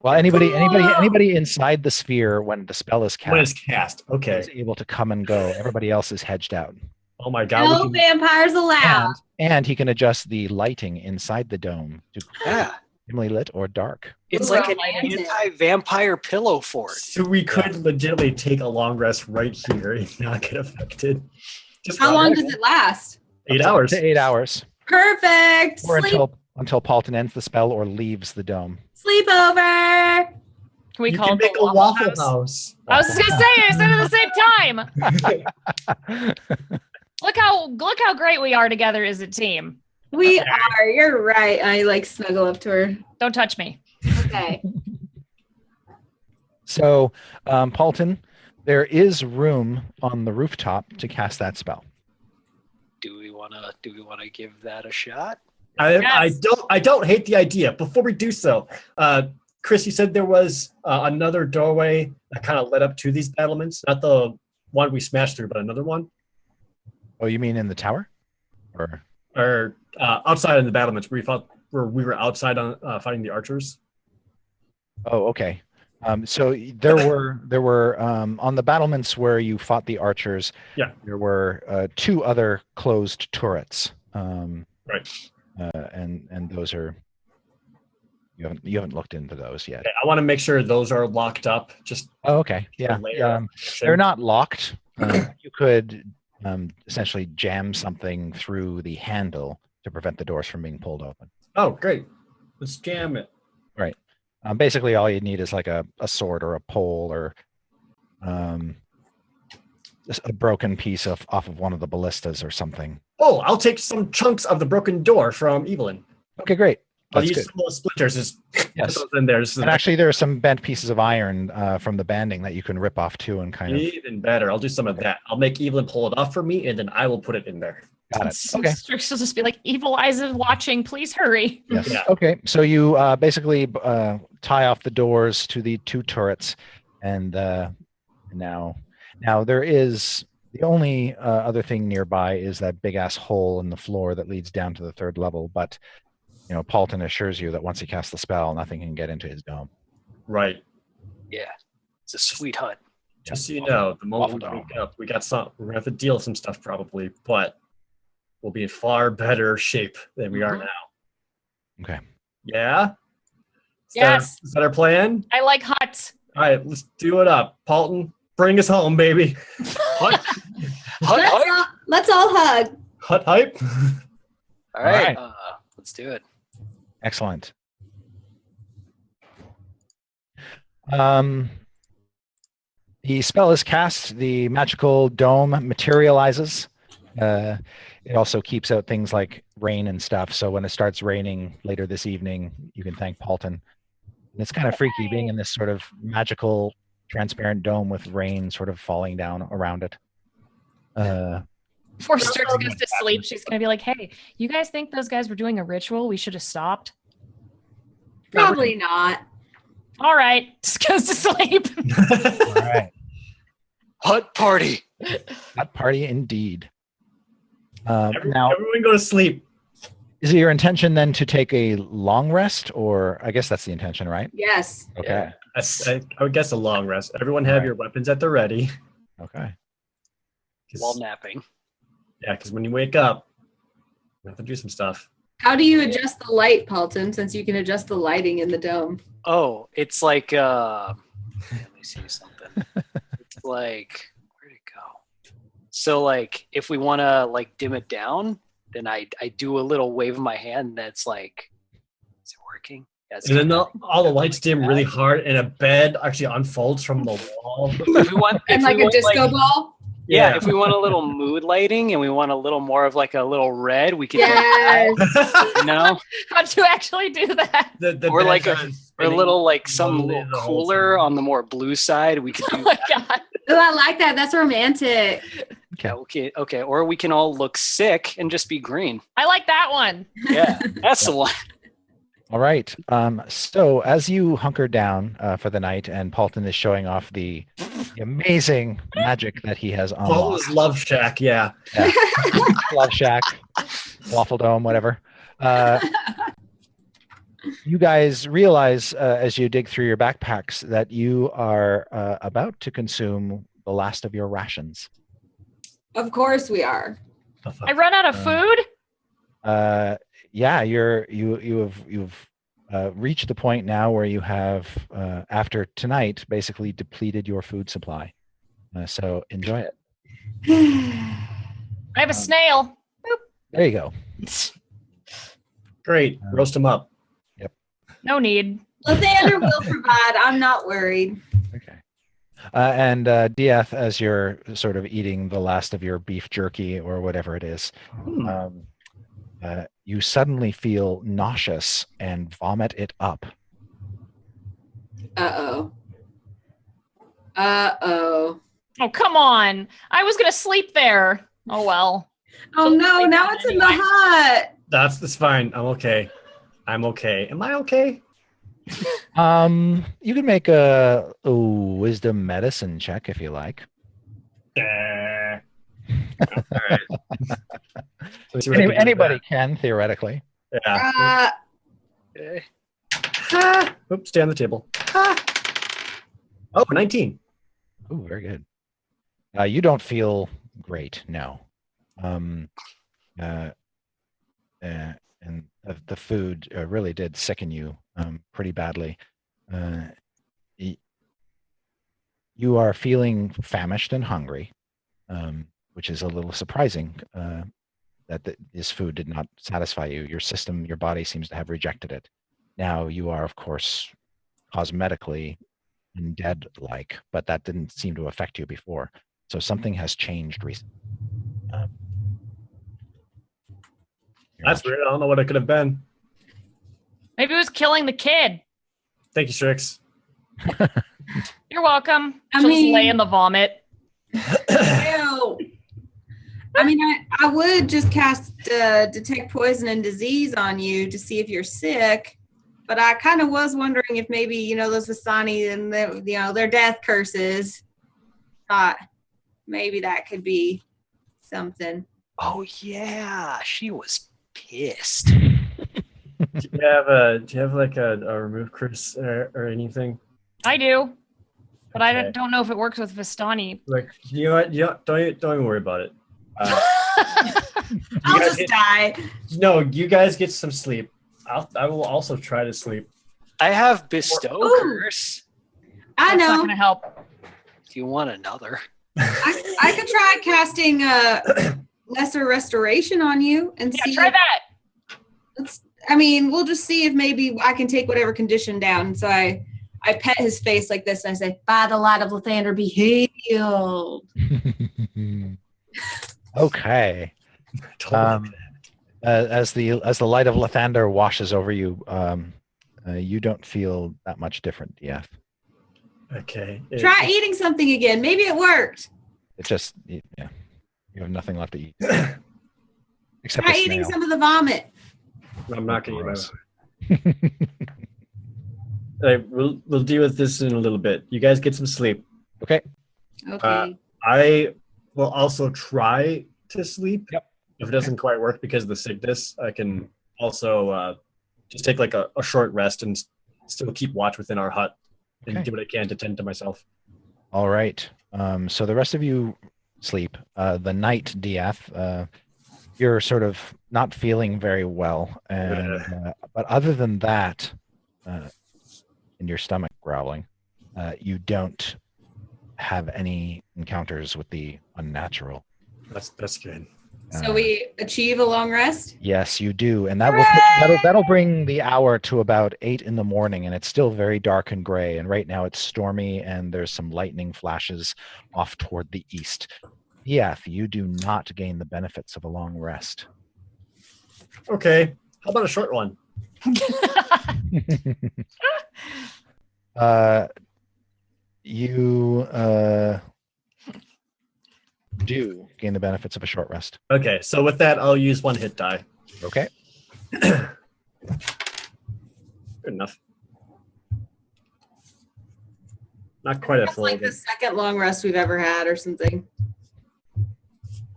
Well, anybody inside the sphere when the spell is When it's cast cast. Okay. is able to come and go. Everybody else is hedged out. Oh my god. No we can- vampires allowed. And he can adjust the lighting inside the dome to Yeah, dimly lit or dark. it's Ooh, like an romantic. anti-vampire pillow fort. So we could legitimately take a long rest right here and not get affected. Just How long does it last? 8 Up hours. to 8 hours. Perfect. Or Sleep, until Paulton ends the spell or leaves the dome. sleepover. Can we You call can it make the a Waffle waffle House? house. I was just gonna say I said it at the same time. Look how great we are together as a team. We are. You're right. I like snuggle up to her. Don't touch me. Okay. So, Paulton, there is room on the rooftop to cast that spell. Do we wanna give that a shot? I don't hate the idea. Before we do so, Chris, you said there was another doorway that kind of led up to these battlements. Not the one we smashed through, but another one, Oh, you mean in the tower? Or outside in the battlements where we were outside on fighting the archers. oh, okay. So there were on the battlements where you fought the archers. Yeah. There were 2 other closed turrets. Right. And those are you haven't looked into those yet. Okay, I want to make sure those are locked up. Just Oh, okay. Yeah. later. They're not locked. You could essentially jam something through the handle to prevent the doors from being pulled open. Oh, great. Let's jam it. Basically, all you need is like a sword or a pole or just a broken piece off of one of the ballistas or something. Oh, I'll take some chunks of the broken door from Evelyn. Okay, great. I'll That's use good. some of those splinters. Just Yes. put those in there. Just And actually, there are some bent pieces of iron from the banding that you can rip off too and kind of even better. I'll do some of that. I'll make Evelyn pull it off for me, and then I will put it in there. got it. Okay. Strix will just be like, "Evil eyes is watching. Please hurry." Yes. Yeah. Okay. So you basically tie off the doors to the 2 turrets, and now there is the only other thing nearby is that big ass hole in the floor that leads down to the 3rd level. But Paulton assures you that once he casts the spell, nothing can get into his dome. Right. Yeah, it's a sweet hut. Just so you know, the moment Waffle we wake up, we're gonna have to deal with some stuff probably, but we'll be in far better shape than we are now. Okay. Yeah? Yes. Is that our plan? I like huts. All right, let's do it up. Paulton, bring us home, baby. Hut, Let's all hug. hut hype. All right, right. Let's do it. Excellent. The spell is cast. The magical dome materializes. It also keeps out things like rain and stuff. So when it starts raining later this evening, you can thank Paulton. And it's kind of freaky being in this sort of magical, transparent dome with rain sort of falling down around it. Before Strix goes to sleep, she's gonna be like, "Hey, you guys think those guys were doing a ritual? We should have stopped." Probably not. All right, just goes to sleep. All right. Hut party. That party indeed. Now, Everyone go to sleep. is it your intention then to take a long rest, or I guess that's the intention, right? Yes. Okay. I would guess a long rest. Everyone have your weapons at the ready. Okay. While napping. Yeah, because when you wake up, you have to do some stuff. How do you adjust the light, Paulton, since you can adjust the lighting in the dome? Oh, it's like let me see something. It's like, where'd it go? So like if we want to like dim it down, then I do a little wave of my hand that's like, is it working? Yeah, it's And then kinda- all the lights dim really hard, and a bed actually unfolds from the wall. if we want And if like we a want, disco ball? yeah, if we want a little mood lighting and we want a little more of like a little red, we can Yes. you know, How'd you actually do that? the or bed's like actually or a spinning. little like something a One little lid the whole cooler time. on the more blue side. We could Oh do my god! Oh, I like that. That's romantic. Okay. Yeah, okay. Or we can all look sick and just be green. I like that one. Yeah, that's the one. All right. So as you hunker down for the night, and Paulton is showing off the amazing magic that he has unlocked. Paul's Love Shack, yeah. Love Shack, Waffle Dome, whatever. You guys realize as you dig through your backpacks that you are about to consume the last of your rations. Of course we are. I run out of food. Yeah, you've reached the point now where you have, after tonight, basically depleted your food supply. So enjoy it. I have a snail. There you go. Great. Roast them up. No need. Lathander will provide. I'm not worried. Okay. And Dieth, as you're sort of eating the last of your beef jerky or whatever it is, you suddenly feel nauseous and vomit it up. Uh-oh. Oh, come on. I was going to sleep there. Oh, well. Oh no, now it's in the hut. That's fine. I'm okay. I'm okay. Am I okay? You can make a wisdom medicine check if you like. All right. Let's see what I can do with Anybody can, theoretically. that. Yeah. Okay. Oops, stay on the table. Oh, 19. Oh, very good. You don't feel great, no. And the food really did sicken you pretty badly. You are feeling famished and hungry, which is a little surprising that this food did not satisfy you. Your system, your body seems to have rejected it. Now you are, of course, cosmetically dead-like, but that didn't seem to affect you before. So something has changed recently. That's weird. I don't know what it could have been. Maybe it was killing the kid. Thank you, Strix. You're welcome. I She'll mean- just lay in the vomit. Ew. I mean, I would just cast detect poison and disease on you to see if you're sick, but I kind of was wondering if maybe those Vistani and their death curses. Thought maybe that could be something. Oh yeah, she was pissed. Do you have like a remove curse or anything? I do. But I Okay. don't know if it works with Vistani. Like, you know what? Don't even worry about it. I'll guys just die. No, you guys get some sleep. I will also try to sleep. I have bestow Ooh. curse. I That's not know. going to help. Do you want another? I could try casting lesser restoration on you and Yeah, see. try that. We'll just see if maybe I can take whatever condition down. So I pet his face like this and I say, "By the light of Lathander, be healed." Okay. As the light of Lathander washes over you, you don't feel that much different, Dieth. Okay. Try eating something again. Maybe it worked. It's just, you have nothing left to eat. Except Try a eating snail. some of the vomit. I'm not going to Gross. We'll deal with this in a little bit. You guys get some sleep. Okay. Okay. I will also try to sleep. Yep. If it doesn't quite work because of the sickness, I can also just take like a short rest and still keep watch within our hut and Okay. do what I can to tend to myself. All right. So the rest of you sleep. The night, Dieth, you're sort of not feeling very well, and but other than that, and your stomach growling, you don't have any encounters with the unnatural. That's good. So we achieve a long rest. Yes, you do, and that'll bring the hour to about 8 in the morning, and it's still very dark and gray. And right now it's stormy, and there's some lightning flashes off toward the east. Yeah, you do not gain the benefits of a long rest. Okay. How about a short one? You do gain the benefits of a short rest. Okay, so with that, I'll use 1 hit die. Okay. Good enough. Not quite a That's full. like the second long rest we've ever had, or something.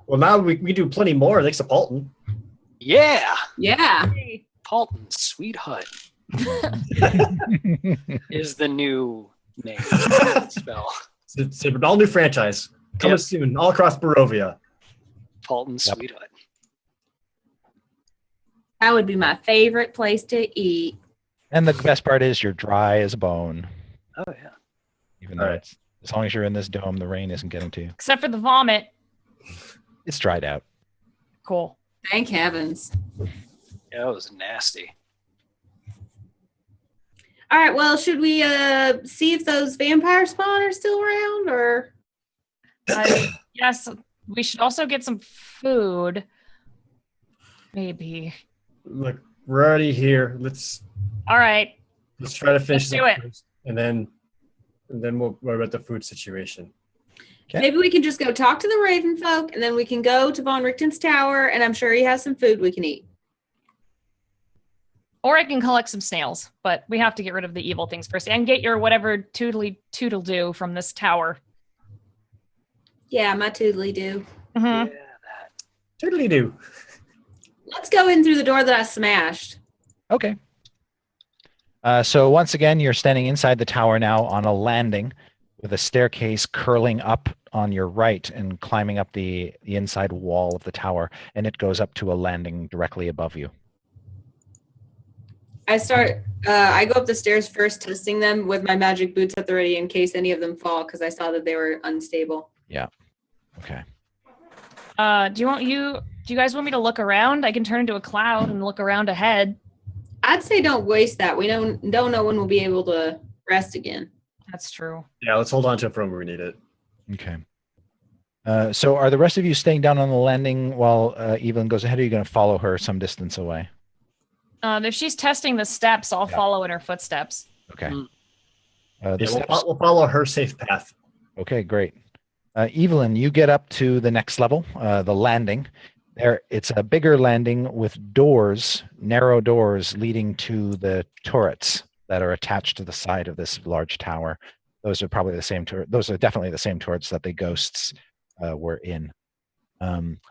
Well, now we do plenty more thanks to Paulton. Yeah, Yeah. Paulton's Sweet Hut is the new name spell. It's an all new franchise coming Yep. soon, all across Barovia. Paulton's Yep. Sweet Hut. That would be my favorite place to eat. And the best part is you're dry as a bone. Oh yeah. Even though All right. it's, as long as you're in this dome, the rain isn't getting to you. Except for the vomit. It's dried out. Cool. Thank heavens. Yeah, it was nasty. All right, well, should we see if those vampire spawn are still around, or? Yes, we should also get some food. Maybe. Look, we're already here. Let's All right. try to finish Let's this do up it. first, and then we'll worry about the food situation. Okay. Maybe we can just go talk to the Raven folk, and then we can go to Von Richten's tower, and I'm sure he has some food we can eat. Or I can collect some snails, but we have to get rid of the evil things first and get your whatever toodle do from this tower. Yeah, my toodly do. Mhm. Yeah, that. Toodly do. Let's go in through the door that I smashed. Okay. So once again, you're standing inside the tower now on a landing with a staircase curling up on your right and climbing up the inside wall of the tower, and it goes up to a landing directly above you. I go up the stairs first, testing them with my magic boots at the ready in case any of them fall, because I saw that they were unstable. Okay. Do you guys want me to look around? I can turn into a cloud and look around ahead. I'd say don't waste that. We don't know when we'll be able to rest again. That's true. Yeah, let's hold on to it for when we need it. Okay. So are the rest of you staying down on the landing while Evelyn goes ahead, or are you going to follow her some distance away? If she's testing the steps, I'll Yeah. follow in her footsteps. Okay. Mm. The Yeah, steps- we'll follow her safe path. Okay, great. Evelyn, you get up to the next level, the landing. There, it's a bigger landing with doors, narrow doors leading to the turrets that are attached to the side of this large tower. Those are probably the same those are definitely the same turrets that the ghosts were in.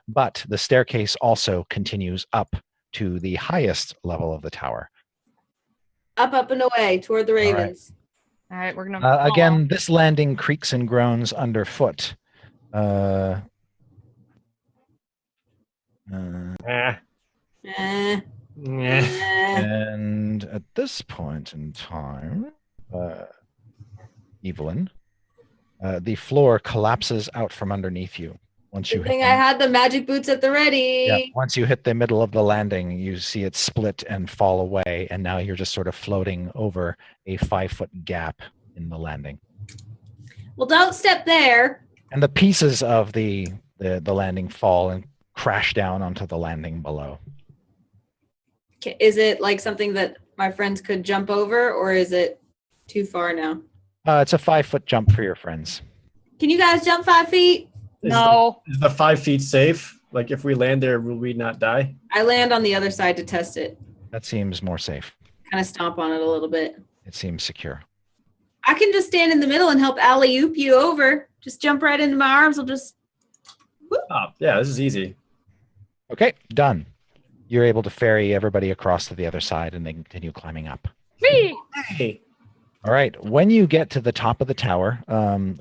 But the staircase also continues up to the highest level of the tower. Up and away toward the right. Ravens. All right, we're gonna Again, this landing creaks and groans underfoot. Eh. Eh, Eh. eh. And at this point in time, Evelyn, the floor collapses out from underneath you. Once you Good thing I had the magic boots at the ready. once you hit the middle of the landing, you see it split and fall away, and now you're just sort of floating over a 5-foot gap in the landing. Well, don't step there. And the pieces of the landing fall and crash down onto the landing below. Is it like something that my friends could jump over, or is it too far now? It's a 5-foot jump for your friends. Can you guys jump 5 feet? No. Is the 5 feet safe? Like if we land there, will we not die? I land on the other side to test it. That seems more safe. Kind of stomp on it a little bit. It seems secure. I can just stand in the middle and help alley-oop you over. Just jump right into my arms. I'll just... Oh, yeah, this is easy. Okay, done. You're able to ferry everybody across to the other side, and they continue climbing up. Whee! Hey. All right. When you get to the top of the tower, the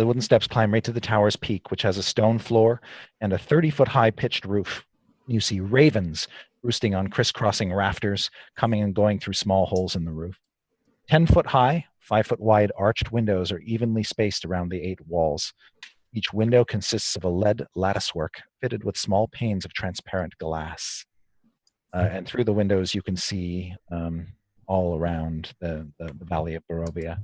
wooden steps climb right to the tower's peak, which has a stone floor and a 30-foot high pitched roof. You see ravens roosting on crisscrossing rafters, coming and going through small holes in the roof. 10-foot high, 5-foot wide arched windows are evenly spaced around the 8 walls. Each window consists of a lead latticework fitted with small panes of transparent glass. And through the windows, you can see all around the Valley of Barovia.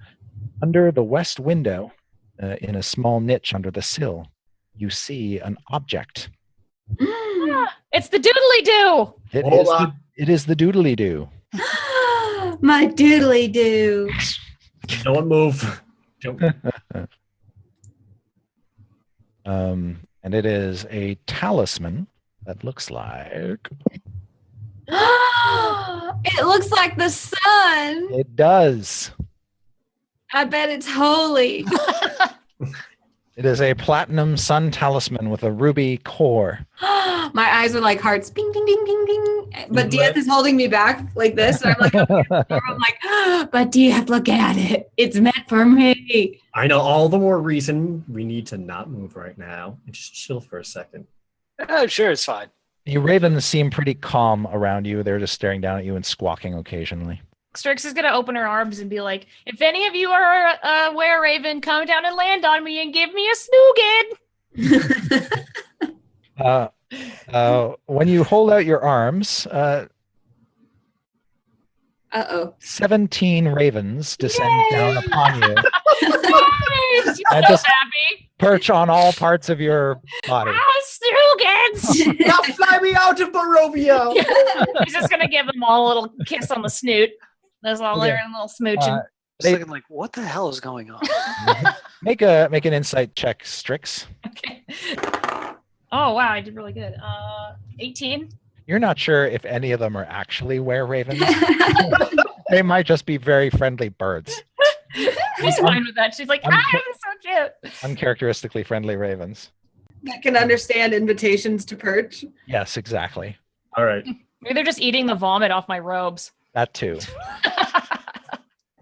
Under the west window, in a small niche under the sill, you see an object. It's the doodly-doo! It is the doodly-doo. My doodly-doo. Don't move. Don't. And it is a talisman that looks like... It looks like the sun. It does. I bet it's holy. It is a platinum sun talisman with a ruby core. My eyes are like hearts, bing, bing, bing, bing, bing. But Mhm. Dieth is holding me back like this. And I'm like, I'm like, but Dieth, look at it. It's meant for me. I know all the more reason we need to not move right now and just chill for a second. Oh, sure, it's fine. The ravens seem pretty calm around you. They're just staring down at you and squawking occasionally. Strix is gonna open her arms and be like, "If any of you are a were-raven, come down and land on me and give me a snoogid." When you hold out your arms, Uh-oh. 17 ravens descend down upon you, She's I so just- happy. perch on all parts of your body. Snoogans! Now fly me out of Barovia! He's just gonna give them all a little kiss on the snoot. That's all Okay. they're in a little smooching. Just looking like, what the hell is going on? Make an insight check, Strix. Okay. Oh wow, I did really good. 18. You're not sure if any of them are actually were-ravens. They might just be very friendly birds. She's fine with that. She's like, I'm I'm so cute. Uncharacteristically friendly ravens. That can understand invitations to perch. Yes, exactly. All right. Maybe they're just eating the vomit off my robes. That too.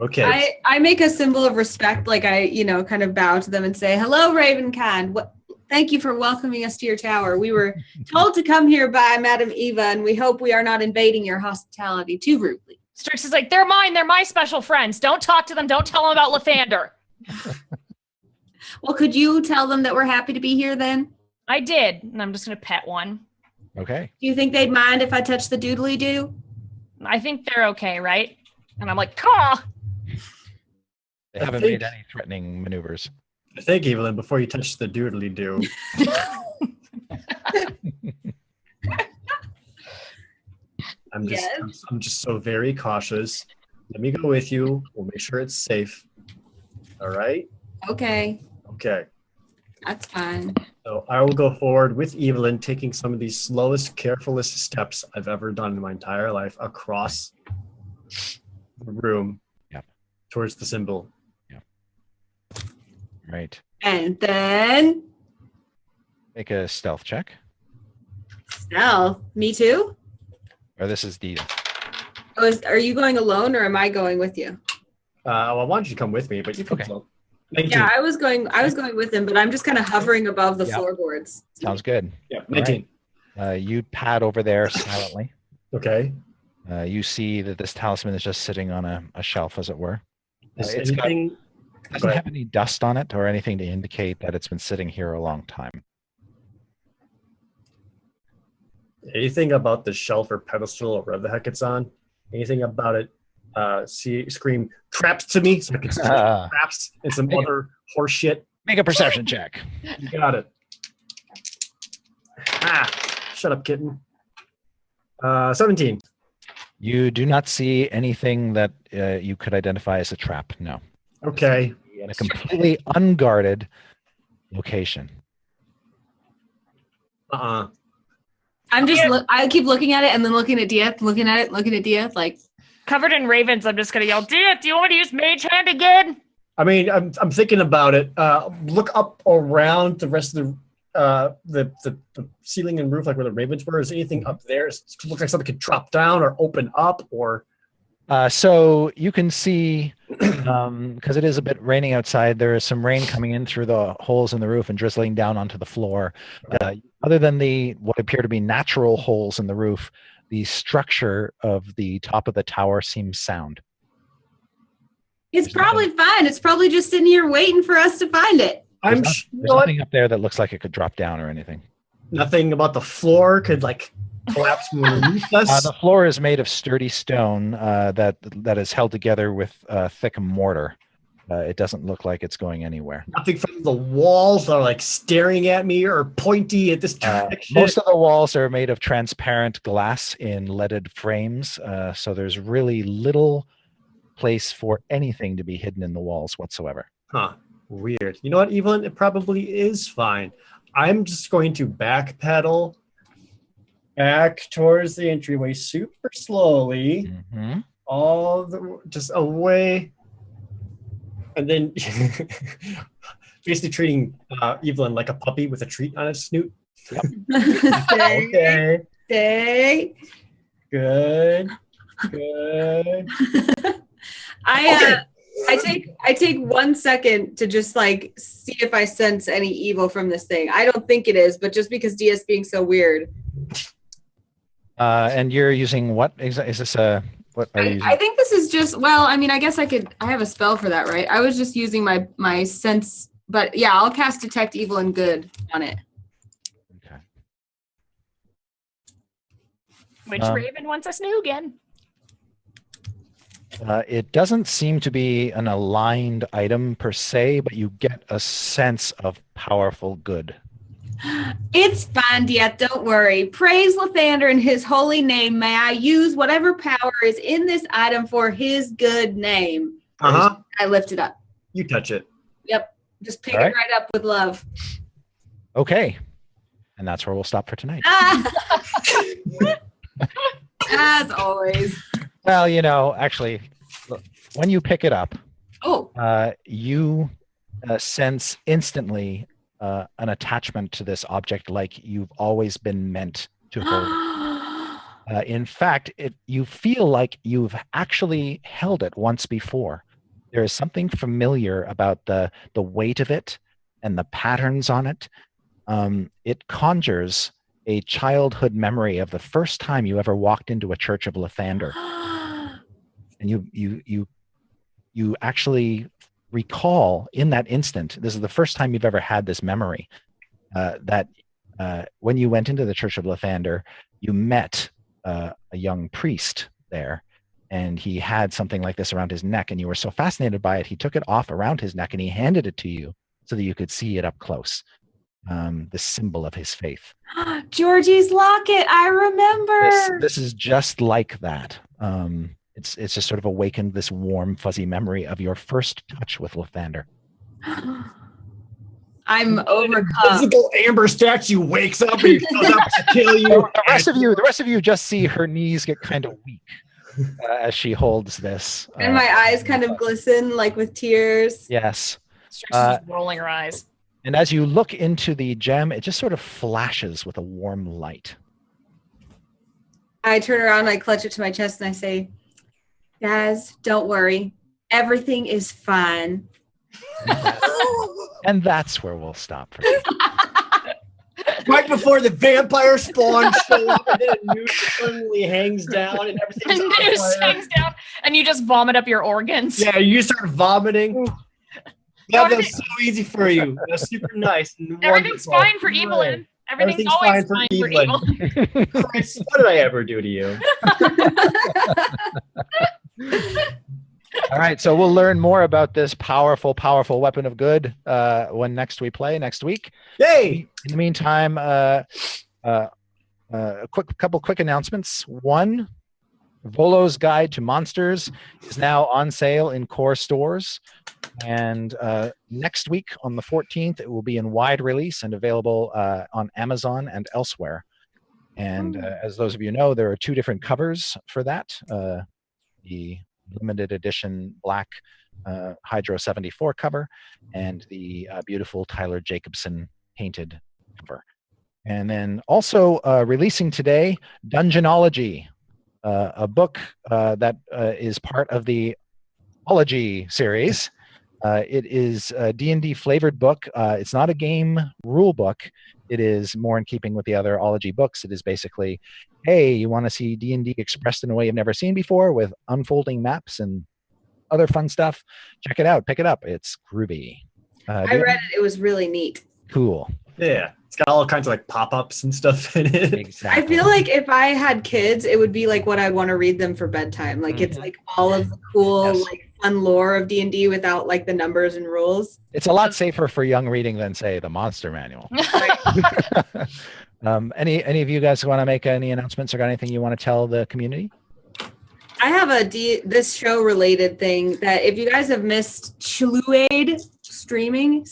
Okay. I make a symbol of respect, like I, kind of bow to them and say, "Hello, Ravenkind. Thank you for welcoming us to your tower. We were told to come here by Madam Eva, and we hope we are not invading your hospitality too rudely." Strix is like, they're mine. They're my special friends. Don't talk to them. Don't tell them about Lathander. Well, could you tell them that we're happy to be here then? I did, and I'm just gonna pet one. Okay. Do you think they'd mind if I touch the doodly doo? I think they're okay, right? And I'm like, caw. They I haven't think- made any threatening maneuvers. I think, Evelyn, before you touch the doodly doo, Yes. I'm just so very cautious. Let me go with you. We'll make sure it's safe. All right? Okay, Okay. that's fine. So I will go forward with Evelyn, taking some of the slowest, carefulest steps I've ever done in my entire life across the room Yep. towards the symbol. Right. And then Make a stealth check. stealth. Me too? Or this is Dita. Are you going alone or am I going with you? Well, I want you to come with me, but you can Okay. float. 19. Yeah, I was going with him, but I'm just kind of hovering above the Yep. floorboards. Sounds good. Yeah, 19. You pad over there silently. Okay. You see that this talisman is just sitting on a shelf, as it were. Is It's got- anything... Doesn't Go ahead. have any dust on it or anything to indicate that it's been sitting here a long time. Anything about the shelf or pedestal or whatever the heck it's on? Anything about it? Scream traps to me, so I can see Uh, traps and some other horse shit. Make a perception check. You got it. Shut up, kitten. 17. You do not see anything that you could identify as a trap. No. Okay. In a completely unguarded location. I'm just I keep looking at it and then looking at Dieth, looking at Dieth, like Covered in ravens, I'm just gonna yell, do you want me to use Mage Hand again? I mean, I'm thinking about it. Look up around the rest of the ceiling and roof, like where the ravens were. Is anything up there? It looks like something could drop down or open up, or So you can see, because it is a bit raining outside, there is some rain coming in through the holes in the roof and drizzling down onto the floor. Other than what appear to be natural holes in the roof, the structure of the top of the tower seems sound. it's probably fine. It's probably just sitting here waiting for us to find it. I'm There's you know what? nothing up there that looks like it could drop down or anything. Nothing about the floor could like collapse from underneath us. The floor is made of sturdy stone that is held together with thick mortar. It doesn't look like it's going anywhere. Nothing from the walls that are like staring at me or pointy at this direction. Most of the walls are made of transparent glass in leaded frames, so there's really little place for anything to be hidden in the walls whatsoever. Huh. Weird. You know what, Evelyn? It probably is fine. I'm just going to backpedal back towards the entryway super slowly, just away, and then basically treating Evelyn like a puppy with a treat on its snoot. Okay. Stay. Good. I take 1 second to just like see if I sense any evil from this thing. I don't think it is, but just because DS being so weird. And you're using what? Is this a what are you using? I think this is just I guess I have a spell for that, right? I was just using my sense, but yeah, I'll cast Detect Evil and Good on it. Okay. Which Raven wants us new again. It doesn't seem to be an aligned item per se, but you get a sense of powerful good. It's fine, Dieth, don't worry. Praise Lathander in his holy name. May I use whatever power is in this item for his good name. Uh-huh. I lift it up. You touch it. Yep. Just pick All right. it right up with love. Okay. And that's where we'll stop for tonight. As always. Well, actually, look, when you pick it up, you sense instantly an attachment to this object like you've always been meant to hold. In fact, you feel like you've actually held it once before. There is something familiar about the weight of it and the patterns on it. It conjures a childhood memory of the first time you ever walked into a church of Lathander. And you actually recall in that instant, this is the first time you've ever had this memory, that when you went into the Church of Lathander, you met a young priest there, and he had something like this around his neck, and you were so fascinated by it, he took it off around his neck and he handed it to you so that you could see it up close, the symbol of his faith. Georgie's locket, I remember. This is just like that. It's just sort of awakened this warm, fuzzy memory of your first touch with Lathander. I'm overcome. Physical amber statue wakes up and he goes up to kill you. The rest of you just see her knees get kind of weak as she holds this. And my eyes kind of glisten, like with tears. Yes. She's just rolling her eyes. And as you look into the gem, it just sort of flashes with a warm light. I turn around, I clutch it to my chest, and I say, Daz, don't worry. Everything is fine. And that's where we'll stop. Right before the vampire spawn show up, and then a noose suddenly hangs down, and everything's The on noose fire. hangs down, and you just vomit up your organs. Yeah, you start vomiting. That was so easy for you. That's super nice. And Everything's wonderful. fine for Evelyn. Everything's Everything's always fine fine for for Evelyn. Evelyn. Christ, what did I ever do to you? All right, so we'll learn more about this powerful, powerful weapon of good when next week. Yay! In the meantime, a couple quick announcements. One, Volo's Guide to Monsters is now on sale in core stores. And next week on the 14th, it will be in wide release and available on Amazon and elsewhere. And as those of you know, there are two different covers for that. The limited edition black Hydro 74 cover and the beautiful Tyler Jacobson painted cover. And then also releasing today, Dungeonology, a book that is part of the Ology series. It is a D&D flavored book. It's not a game rule book. It is more in keeping with the other Ology books. It is basically, hey, you want to see D&D expressed in a way you've never seen before with unfolding maps and other fun stuff? Check it out. Pick it up. It's groovy. I read it. It was really neat. Cool. Yeah, it's got all kinds of like pop-ups and stuff in it. Exactly. I feel like if I had kids, it would be like what I'd want to read them for bedtime. Like it's like all of the cool, Yes. like fun lore of D&D without like the numbers and rules. It's a lot safer for young reading than, say, the Monster Manual. Any of you guys want to make any announcements or got anything you want to tell the community? I have this show related thing that if you guys have missed Chluade streaming,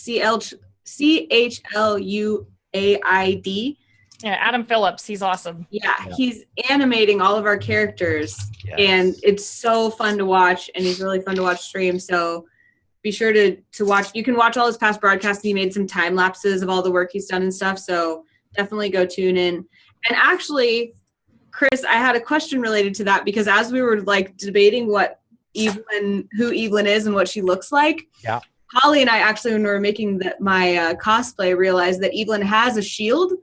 CHLUADE AID. Yeah, Adam Phillips, he's awesome. Yeah, Yeah. he's animating all of our characters, Yes. and it's so fun to watch, and he's really fun to watch stream. So be sure to watch. You can watch all his past broadcasts. He made some time lapses of all the work he's done and stuff. So definitely go tune in. And actually, Chris, I had a question related to that because as we were like debating who Evelyn is and what she looks like, Yeah. Holly and I actually, when we were making my cosplay, realized that Evelyn has a shield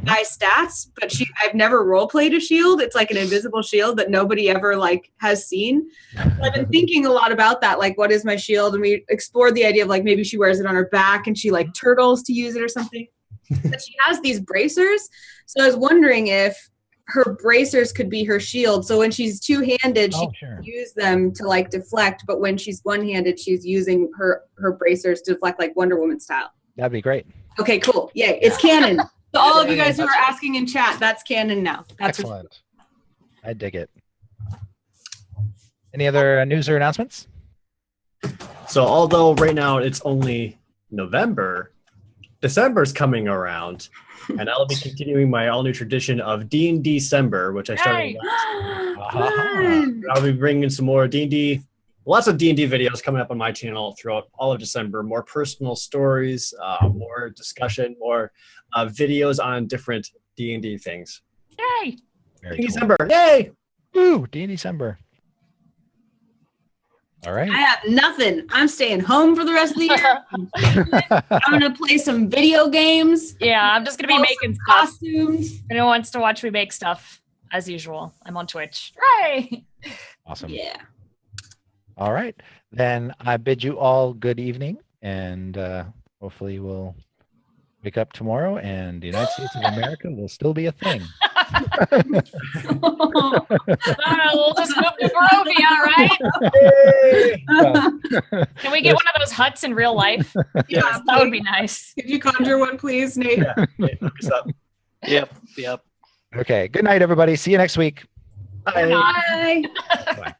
by stats, but I've never role played a shield. It's like an invisible shield that nobody ever like has seen. So I've been thinking a lot about that, like what is my shield? And we explored the idea of like maybe she wears it on her back and she like turtles to use it or something. But she has these bracers. So I was wondering if her bracers could be her shield. So when she's two-handed, she Sure. can use them to like deflect, but when she's one-handed, she's using her bracers to deflect like Wonder Woman style. That'd be great. Okay, cool. Yay, it's canon. So all of you guys who are asking in chat, that's canon now. That's what Excellent. I dig it. Any other news or announcements? So although right now it's only November, December's coming around, and I'll be continuing my all-new tradition of D&D December, which I started Yay. fun. I'll be bringing some more D&D, lots of D&D videos coming up on my channel throughout all of December. More personal stories, more discussion, more videos on different D&D things. Yay! Very cool. December, yay! Woo, D December. All right. I have nothing. I'm staying home for the rest of the year. I'm gonna play some video games. Yeah, I'm just gonna be sell making some stuff. costumes. If anyone wants to watch me make stuff, as usual, I'm on Twitch. Hooray! Awesome. Yeah. All right. Then I bid you all good evening, and hopefully we'll wake up tomorrow and the United States of America will still be a thing. We'll just move to Barovia, right? Can we get one of those huts in real life? Yeah, That would be nice. Could you conjure one, please, Nate? Look us up. Yep. Okay. Good night, everybody. See you next week. Bye. Bye. Bye.